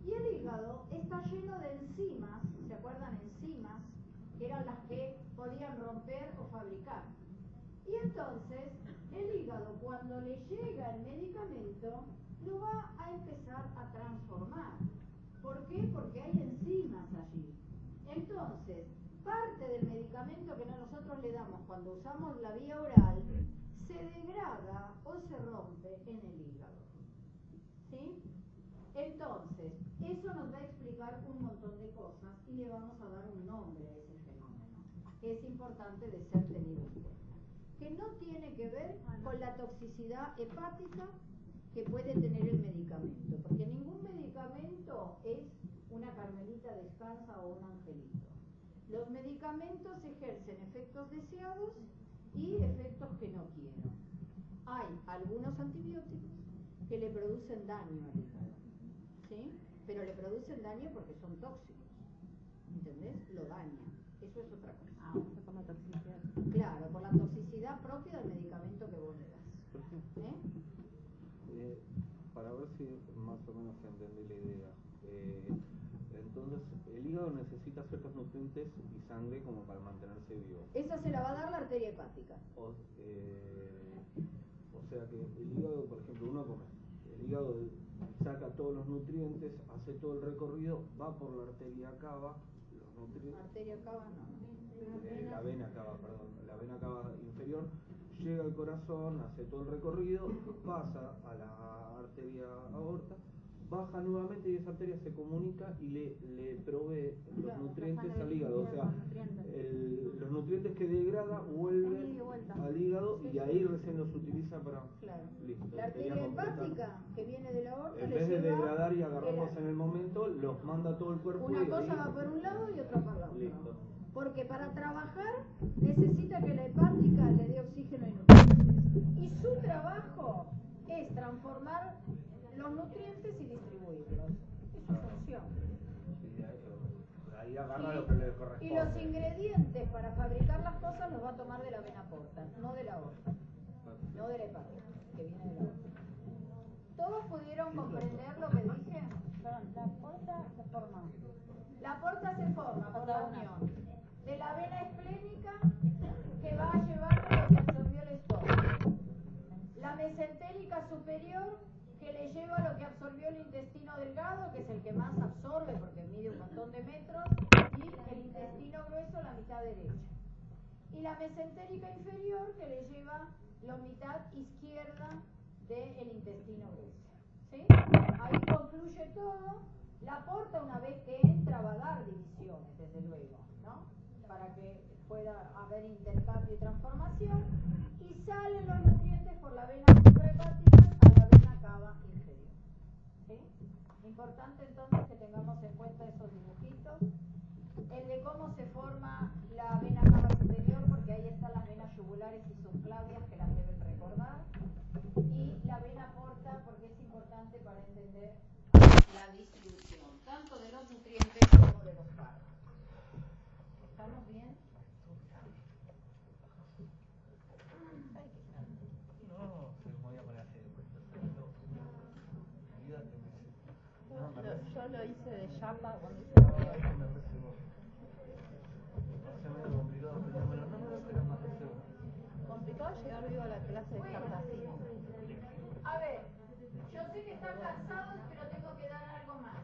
Y el hígado está lleno de enzimas, ¿se acuerdan? Enzimas, que eran las que podían romper o fabricar. Y entonces, el hígado, cuando le llega el medicamento, lo va a empezar a transformar. ¿Por qué? Porque hay enzimas allí. Entonces, parte del medicamento que nosotros le damos cuando usamos la vía oral, se degrada o se rompe en el hígado. ¿Sí? Entonces, eso nos va a explicar un montón de cosas y le vamos a dar un nombre a ese fenómeno, que es importante de ser tenido en cuenta. Que no tiene que ver con la toxicidad hepática que puede tener el medicamento, porque ningún medicamento es una Carmelita descansa o un angelito. Los medicamentos ejercen efectos deseados y efectos que no quiero. Hay algunos antibióticos que le producen daño al hígado, ¿sí? Pero le producen daño porque son tóxicos, ¿entendés? Lo dañan, eso es otra cosa. Ah, eso por la toxicidad. Claro, por la toxicidad propia del medicamento que vos le das. Para ver si más o menos entendí la idea. Entonces, el hígado necesita ciertos nutrientes y sangre como para mantenerse vivo. Esa se la va a dar la arteria hepática. O sea que el hígado, por ejemplo, uno come. El hígado saca todos los nutrientes, hace todo el recorrido, va por la arteria cava, los nutrientes. Arteria cava no. La vena cava, perdón. La vena cava inferior llega al corazón, hace todo el recorrido, pasa a la arteria aorta, baja nuevamente y esa arteria se comunica y le provee los nutrientes al hígado. O sea, los nutrientes que degrada vuelven al hígado y ahí recién los utiliza para... Claro. Listo, La arteria hepática que viene de la aorta en le vez de lleva degradar y agarrarlos en el momento, los manda a todo el cuerpo. una y cosa ahí... va por un lado y otra por la otra. Listo. Porque para trabajar necesita que la hepática le dé oxígeno y nutrientes. Y su trabajo es transformar los nutrientes y distribuirlos. Es su función. Ahí agarra lo que le corresponde. Y los ingredientes para fabricar las cosas los va a tomar de la vena porta, no de la aorta, no de la hepática, que viene de la aorta. ¿Todos pudieron comprender lo que dije? La porta se forma. La porta se forma por la unión de la vena esplénica que va a llevar lo que absorbió el estómago, la mesentélica superior que le lleva lo que absorbió el intestino delgado, que es el que más absorbe porque mide un montón de metros, y el intestino grueso, la mitad derecha. Y la mesentérica inferior que le lleva la mitad izquierda del intestino grueso. ¿Sí? Ahí concluye todo. La porta, una vez que entra, va a dar divisiones, desde luego, ¿no? Para que pueda haber intercambio y transformación. Y salen los nutrientes por la vena suprahepática a la vena cava inferior. ¿Sí? Importante entonces que tengamos en cuenta esos dibujitos. El de cómo se forma la vena cava superior, porque ahí están las venas yugulares y subclavias que las deben recordar. Y la vena porta, porque es importante para entender la distribución, tanto de los nutrientes como de los fármacos. ¿Estamos bien? No, se me voy a poner así de vuelta. Yo lo hice de chapa cuando hice Se me ha complicado, pero no me lo esperas más de seguro. complicado llegar vivo a la clase de Cartagena. A ver, yo sé que están cansados, pero tengo que dar algo más.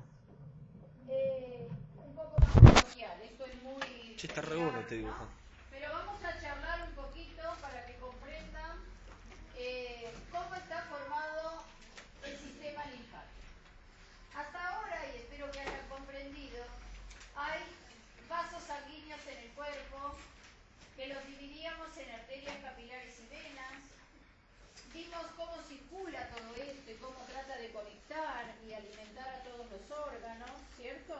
Un poco más coloquial, esto es muy... Che, está re bueno este dibujo. ¿no? Pero vamos a charlar un poquito para que comprendan cómo está formado el sistema linfático. Hasta ahora, y espero que hayan comprendido, hay vasos sanguíneos en el cuerpo que los dividíamos en arterias capilares y venas. Vimos cómo circula todo esto y cómo trata de conectar y alimentar a todos los órganos, ¿cierto?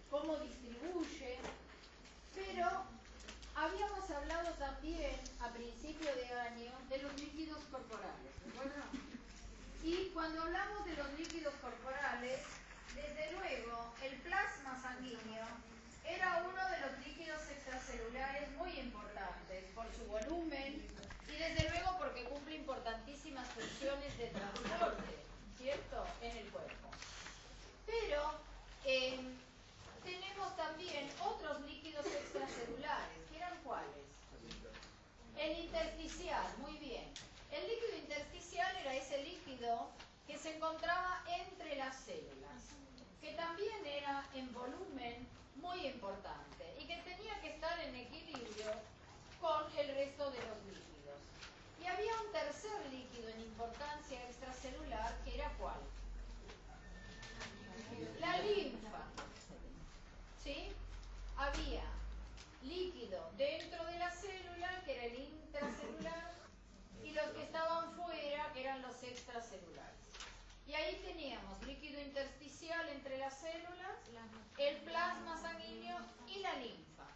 Cómo distribuye. Pero habíamos hablado también a principio de año de los líquidos corporales, ¿recuerdan? Y cuando hablamos de los líquidos corporales, desde luego el plasma sanguíneo era uno de los líquidos extracelulares muy importantes por su volumen y desde luego porque cumple importantísimas funciones de transporte, ¿cierto?, en el cuerpo. Pero tenemos también otros líquidos extracelulares, ¿que eran cuáles? El intersticial, muy bien. El líquido intersticial era ese líquido que se encontraba entre las células, que también era en volumen muy importante y que tenía que estar en equilibrio con el resto de los líquidos. Y había un tercer líquido en importancia extracelular, que era ¿cuál? La linfa. ¿Sí? Había líquido dentro de la célula, que era el intracelular, y los que estaban fuera, que eran los extracelulares. Y ahí teníamos líquido intersticial entre las células, el plasma sanguíneo y la linfa.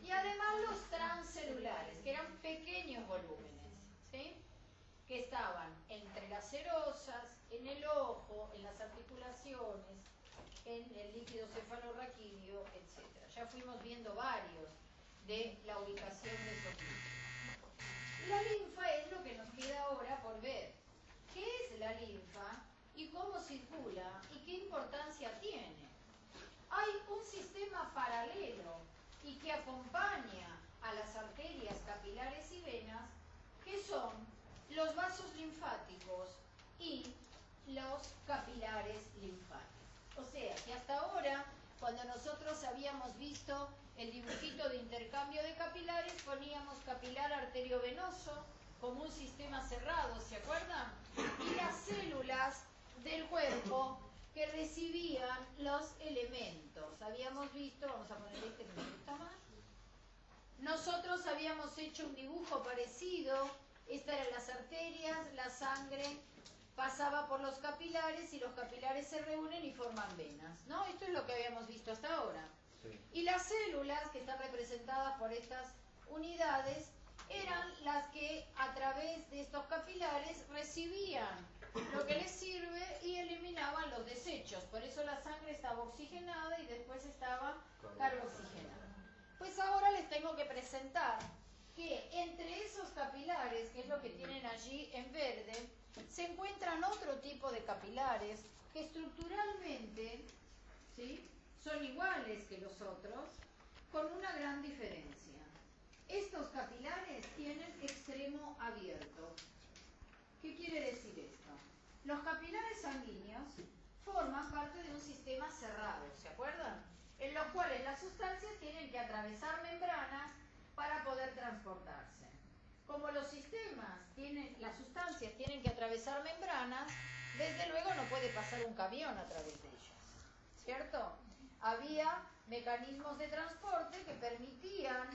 Y además los transcelulares, que eran pequeños volúmenes, ¿sí? Que estaban entre las serosas, en el ojo, en las articulaciones, en el líquido cefalorraquídeo, etc. Ya fuimos viendo varios de la ubicación de esos líquidos. La linfa es lo que nos queda ahora por ver. ¿Qué es la linfa y cómo circula y qué importancia tiene? Hay un sistema paralelo y que acompaña a las arterias capilares y venas, que son los vasos linfáticos y los capilares linfáticos. O sea, que hasta ahora, cuando nosotros habíamos visto el dibujito de intercambio de capilares, poníamos capilar arteriovenoso como un sistema cerrado, ¿se acuerdan? Y las células del cuerpo que recibían los elementos. Habíamos visto, vamos a poner este que me gusta más. Nosotros habíamos hecho un dibujo parecido. Estas eran las arterias, la sangre pasaba por los capilares y los capilares se reúnen y forman venas, ¿no? Esto es lo que habíamos visto hasta ahora. Sí. Y las células, que están representadas por estas unidades, eran las que a través de estos capilares recibían lo que les sirve y eliminaban los desechos. Por eso la sangre estaba oxigenada y después estaba carboxigenada. Pues ahora les tengo que presentar que entre esos capilares, que es lo que tienen allí en verde, se encuentran otro tipo de capilares que estructuralmente, ¿sí?, son iguales que los otros, con una gran diferencia. Estos capilares tienen extremo abierto. ¿Qué quiere decir esto? Los capilares sanguíneos forman parte de un sistema cerrado, ¿se acuerdan? En los cuales las sustancias tienen que atravesar membranas para poder transportarse. Como los sistemas las sustancias tienen que atravesar membranas, desde luego no puede pasar un camión a través de ellas, ¿cierto? Había mecanismos de transporte que permitían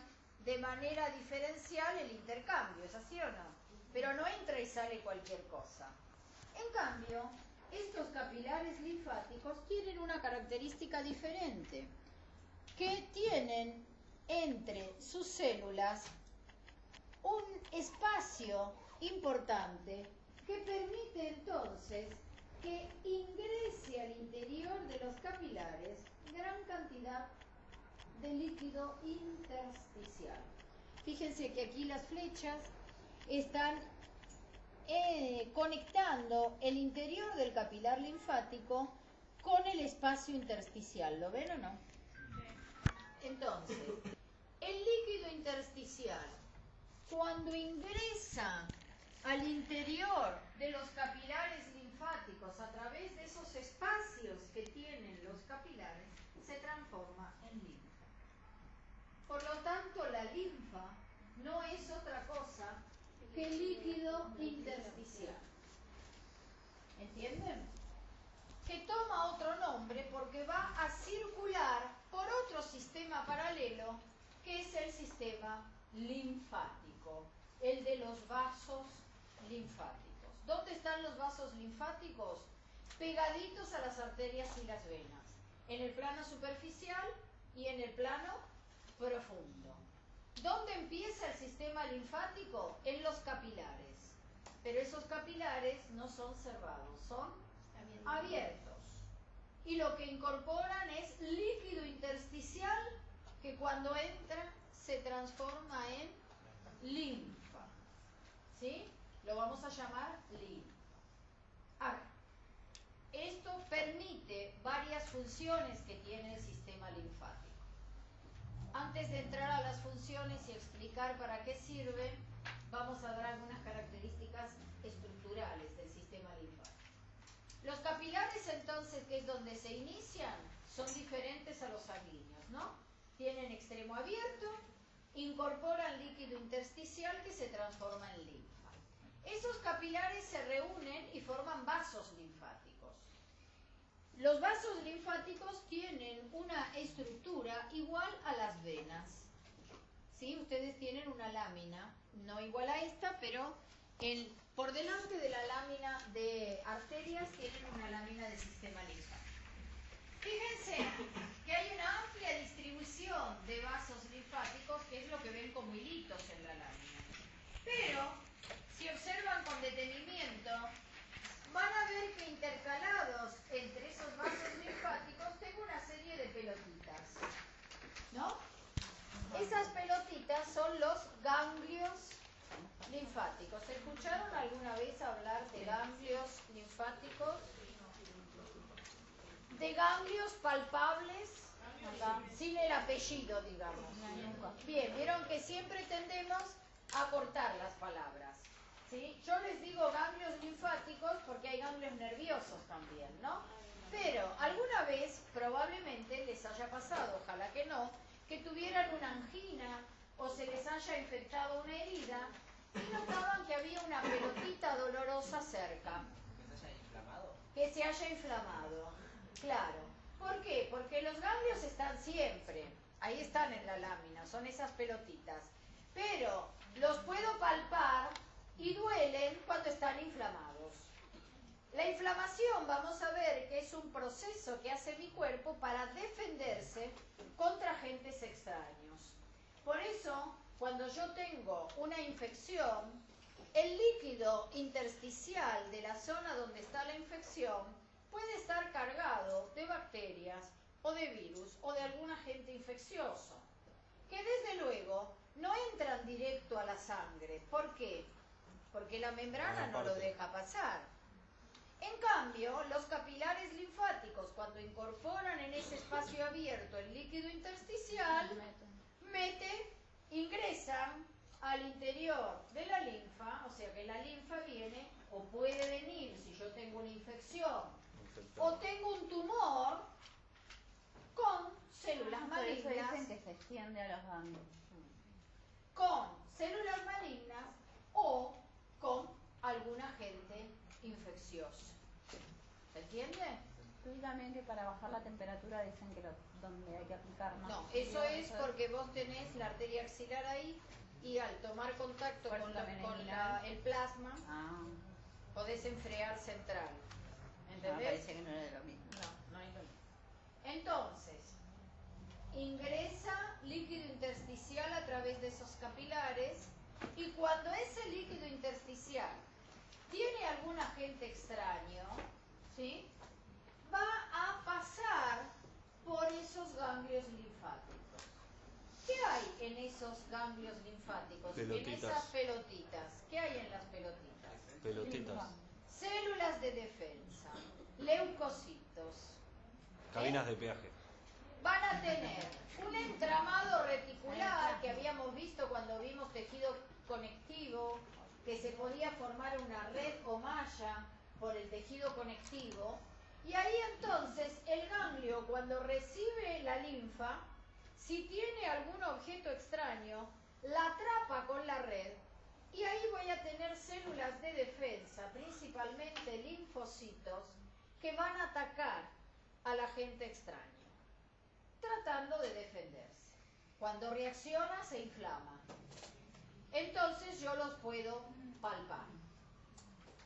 de manera diferencial el intercambio, ¿es así o no? Pero no entra y sale cualquier cosa. En cambio, estos capilares linfáticos tienen una característica diferente, que tienen entre sus células un espacio importante que permite entonces que ingrese al interior de los capilares gran cantidad de líquido intersticial. Fíjense que aquí las flechas están conectando el interior del capilar linfático con el espacio intersticial. ¿Lo ven o no? Entonces, el líquido intersticial, cuando ingresa al interior de los capilares linfáticos a través de esos espacios que tienen los capilares, se transforma en linfa. Por lo tanto, la linfa no es otra cosa que líquido intersticial. ¿Entienden? Que toma otro nombre porque va a circular por otro sistema paralelo, que es el sistema linfático, el de los vasos linfáticos. ¿Dónde están los vasos linfáticos? Pegaditos a las arterias y las venas, en el plano superficial y en el plano profundo. ¿Dónde empieza el sistema linfático? En los capilares. Pero esos capilares no son cerrados, son abiertos. Y lo que incorporan es líquido intersticial que cuando entra se transforma en linfa. ¿Sí? Lo vamos a llamar linfa. Ahora, esto permite varias funciones que tiene el sistema linfático. Antes de entrar a las funciones y explicar para qué sirve, vamos a dar algunas características estructurales del sistema linfático. Los capilares, entonces, que es donde se inician, son diferentes a los sanguíneos, ¿no? Tienen extremo abierto, incorporan líquido intersticial que se transforma en linfa. Esos capilares se reúnen y forman vasos linfáticos. Los vasos linfáticos tienen una estructura igual a las venas. ¿Sí? Ustedes tienen una lámina, no igual a esta, pero por delante de la lámina de arterias tienen una lámina de sistema linfático. Fíjense que hay una amplia distribución de vasos linfáticos, que es lo que ven como hilitos en la lámina. Pero, si observan con detenimiento, van a ver que intercalados entre esos vasos linfáticos tengo una serie de pelotitas, ¿no? Esas pelotitas son los ganglios linfáticos. ¿Escucharon alguna vez hablar de ganglios linfáticos? De ganglios palpables, sin el apellido, digamos. Bien, vieron que siempre tendemos a cortar las palabras, ¿sí? Yo les digo ganglios linfáticos porque hay ganglios nerviosos también, ¿no? Pero alguna vez probablemente les haya pasado, ojalá que no, que tuvieran una angina o se les haya infectado una herida y notaban que había una pelotita dolorosa cerca. ¿Que se haya inflamado? Que se haya inflamado, claro. ¿Por qué? Porque los ganglios están siempre, ahí están en la lámina, son esas pelotitas. Pero los puedo palpar y duelen cuando están inflamados. La inflamación, vamos a ver que es un proceso que hace mi cuerpo para defenderse contra agentes extraños. Por eso, cuando yo tengo una infección, el líquido intersticial de la zona donde está la infección puede estar cargado de bacterias o de virus o de algún agente infeccioso, que desde luego no entran directo a la sangre. ¿Por qué? Porque la membrana no lo deja pasar. En cambio, los capilares linfáticos, cuando incorporan en ese espacio abierto el líquido intersticial, ingresan al interior de la linfa, o sea que la linfa viene o puede venir, si yo tengo una infección o tengo un tumor, con células malignas. Por eso dicen que se extiende a los ganglios. Con células malignas o con algún agente infeccioso. ¿Se entiende? Y también que para bajar la temperatura dicen que donde hay que aplicar más. No, eso es porque vos tenés la arteria axilar ahí y al tomar contacto con el plasma podés enfriar central. ¿Entendés? Parece que no era lo mismo. No es lo mismo. Entonces, ingresa líquido intersticial a través de esos capilares y cuando ese líquido intersticial tiene algún agente extraño, ¿sí?, va a pasar por esos ganglios linfáticos. ¿Qué hay en esos ganglios linfáticos? Pelotitas. En esas pelotitas. ¿Qué hay en las pelotitas? Pelotitas. Células de defensa, leucocitos. Cabinas de peaje. Van a tener un entramado reticular que habíamos visto cuando vimos tejido conectivo, que se podía formar una red o malla por el tejido conectivo. Y ahí entonces el ganglio, cuando recibe la linfa, si tiene algún objeto extraño, la atrapa con la red y ahí voy a tener células de defensa, principalmente linfocitos, que van a atacar al agente extraño, tratando de defenderse. Cuando reacciona, se inflama. Entonces yo los puedo palpar.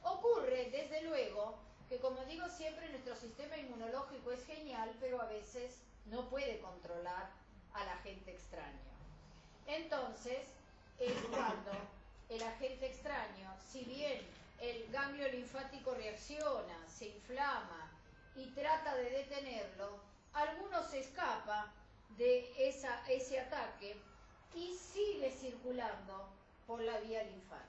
Ocurre, desde luego, que como digo siempre, nuestro sistema inmunológico es genial, pero a veces no puede controlar al agente extraño. Entonces, es cuando el agente extraño, si bien el ganglio linfático reacciona, se inflama y trata de detenerlo, alguno se escapa de ese ataque y sigue circulando por la vía linfática.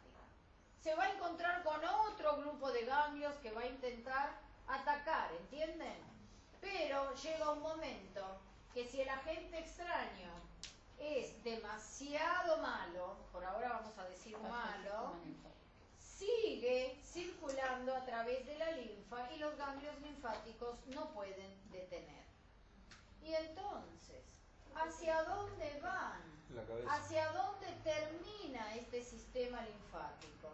Se va a encontrar con otro grupo de ganglios que va a intentar atacar, ¿entienden? Pero llega un momento que si el agente extraño es demasiado malo, por ahora vamos a decir malo, sigue circulando a través de la linfa y los ganglios linfáticos no pueden detener. Y entonces, ¿hacia dónde van? La cabeza. ¿Hacia dónde termina este sistema linfático?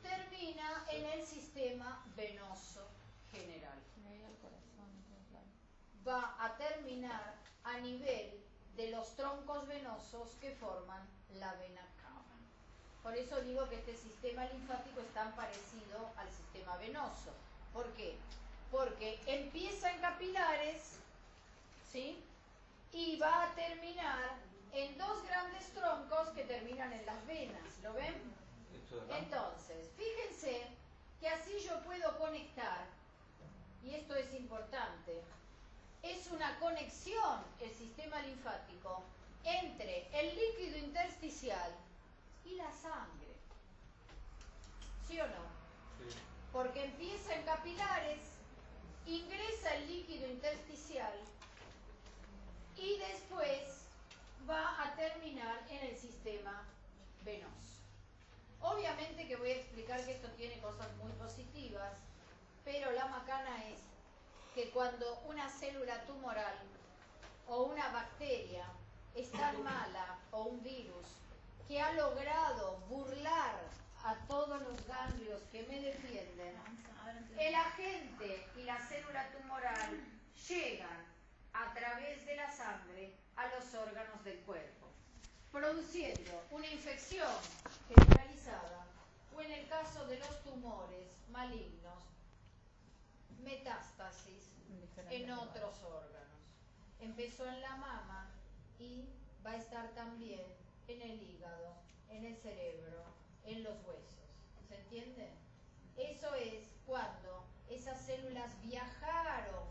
Termina en el sistema venoso general. Va a terminar a nivel de los troncos venosos que forman la vena cava. Por eso digo que este sistema linfático es tan parecido al sistema venoso. ¿Por qué? Porque empieza en capilares, ¿sí? Y va a terminar en dos grandes troncos que terminan en las venas. ¿Lo ven? Entonces, fíjense que así yo puedo conectar, y esto es importante, es una conexión el sistema linfático entre el líquido intersticial y la sangre. ¿Sí o no? Sí. Porque empieza en capilares, ingresa el líquido intersticial y después va a terminar en el sistema venoso. Obviamente que voy a explicar que esto tiene cosas muy positivas, pero la macana es que cuando una célula tumoral o una bacteria es tan mala, o un virus, que ha logrado burlar a todos los ganglios que me defienden, el agente y la célula tumoral llegan a través de la sangre a los órganos del cuerpo, produciendo una infección generalizada o, en el caso de los tumores malignos, metástasis en otros órganos. Empezó en la mama y va a estar también en el hígado, en el cerebro, en los huesos. ¿Se entiende? Eso es cuando esas células viajaron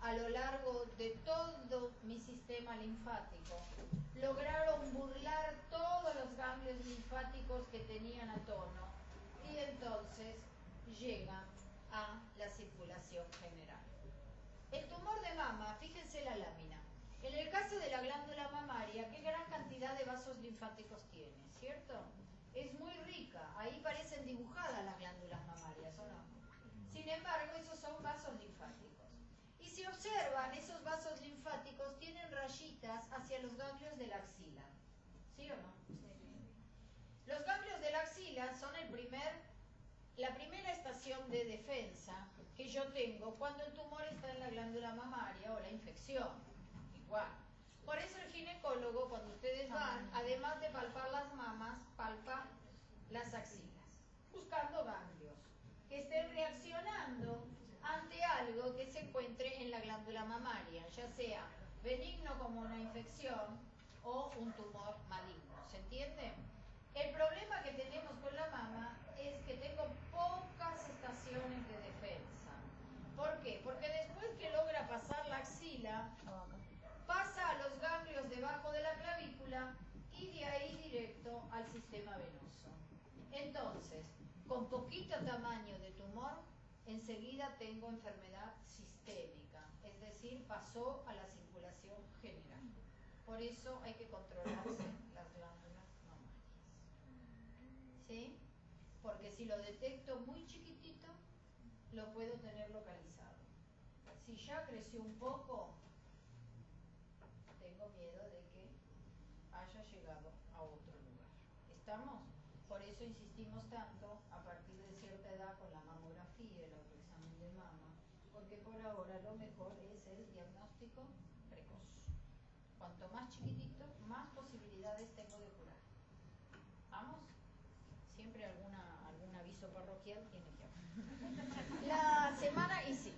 a lo largo de todo mi sistema linfático, lograron burlar todos los ganglios linfáticos que tenían a tono y entonces llegan a la circulación general. El tumor de mama, fíjense la lámina. En el caso de la glándula mamaria, qué gran cantidad de vasos linfáticos tiene, ¿cierto? Es muy rica, ahí parecen dibujadas las glándulas mamarias, ¿o no? Sin embargo, esos son vasos linfáticos. Y si observan, esos vasos linfáticos tienen rayitas hacia los ganglios de la axila, ¿sí o no? Sí. Los ganglios de la axila son la primera estación de defensa que yo tengo cuando el tumor está en la glándula mamaria o la infección. Igual. Por eso el ginecólogo, cuando ustedes van, además de palpar las mamas, palpa las axilas, buscando ganglios que estén reaccionando ante algo que se encuentre en la glándula mamaria, ya sea benigno como una infección o un tumor maligno. ¿Se entiende? El problema que tenemos con la mama es que tengo pocas estaciones de defensa. ¿Por qué? Porque después que logra pasar la axila, pasa a los ganglios debajo de la clavícula y de ahí directo al sistema venoso. Entonces, con poquito tamaño de tumor, enseguida tengo enfermedad sistémica, es decir, pasó a la circulación general. Por eso hay que controlarse las glándulas mamarias. ¿Sí? Porque si lo detecto muy chiquitito, lo puedo tener localizado. Si ya creció un poco, tengo miedo de que haya llegado a otro lugar. ¿Estamos? Por eso insistimos tanto a partir de cierta edad con la mamografía, el autoexamen de mama, porque por ahora lo mejor es el diagnóstico precoz. Cuanto más chiquitito, más posibilidades tengo de curar. ¿Vamos? Siempre algún aviso parroquial tiene que haber. La semana, y sí.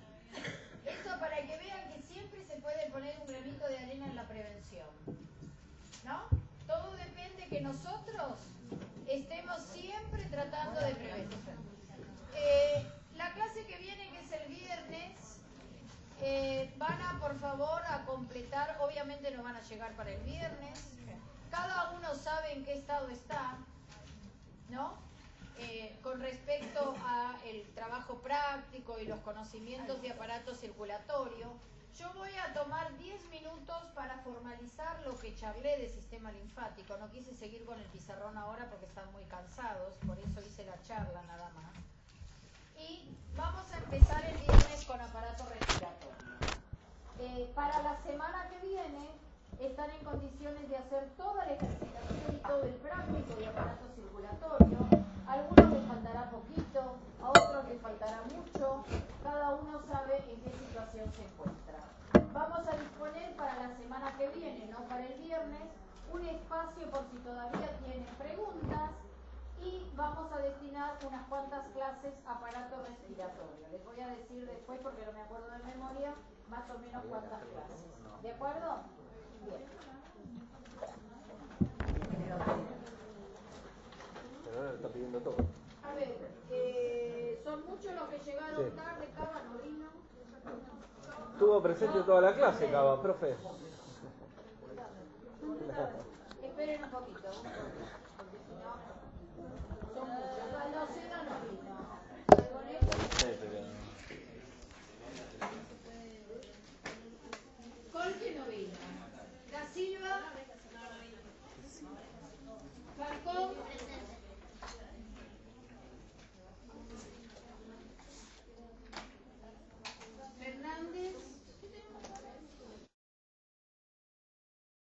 Esto para que vean que siempre se puede poner un granito de arena en la prevención. ¿No? Todo depende que nosotros estemos siempre tratando de prevenir. La clase que viene, que es el viernes, van a, por favor, a completar, obviamente no van a llegar para el viernes, cada uno sabe en qué estado está, ¿no? Con respecto al trabajo práctico y los conocimientos de aparato circulatorio. Yo voy a tomar 10 minutos para formalizar lo que charlé de sistema linfático. No quise seguir con el pizarrón ahora porque están muy cansados, por eso hice la charla nada más. Y vamos a empezar el viernes con aparato respiratorio. Para la semana que viene están en condiciones de hacer toda la ejercitación y todo el práctico de aparato circulatorio. A algunos les faltará poquito, a otros les faltará mucho, cada uno sabe en qué situación se encuentra. Vamos a disponer para la semana que viene, no para el viernes, un espacio por si todavía tienen preguntas y vamos a destinar unas cuantas clases a aparato respiratorio. Les voy a decir después, porque no me acuerdo de memoria, más o menos cuántas clases. ¿De acuerdo? Bien. Pero ahora está pidiendo todo. A ver, son muchos los que llegaron tarde, Cava no vino. Estuvo presente toda la clase, Cava, profe. Esperen un poquito.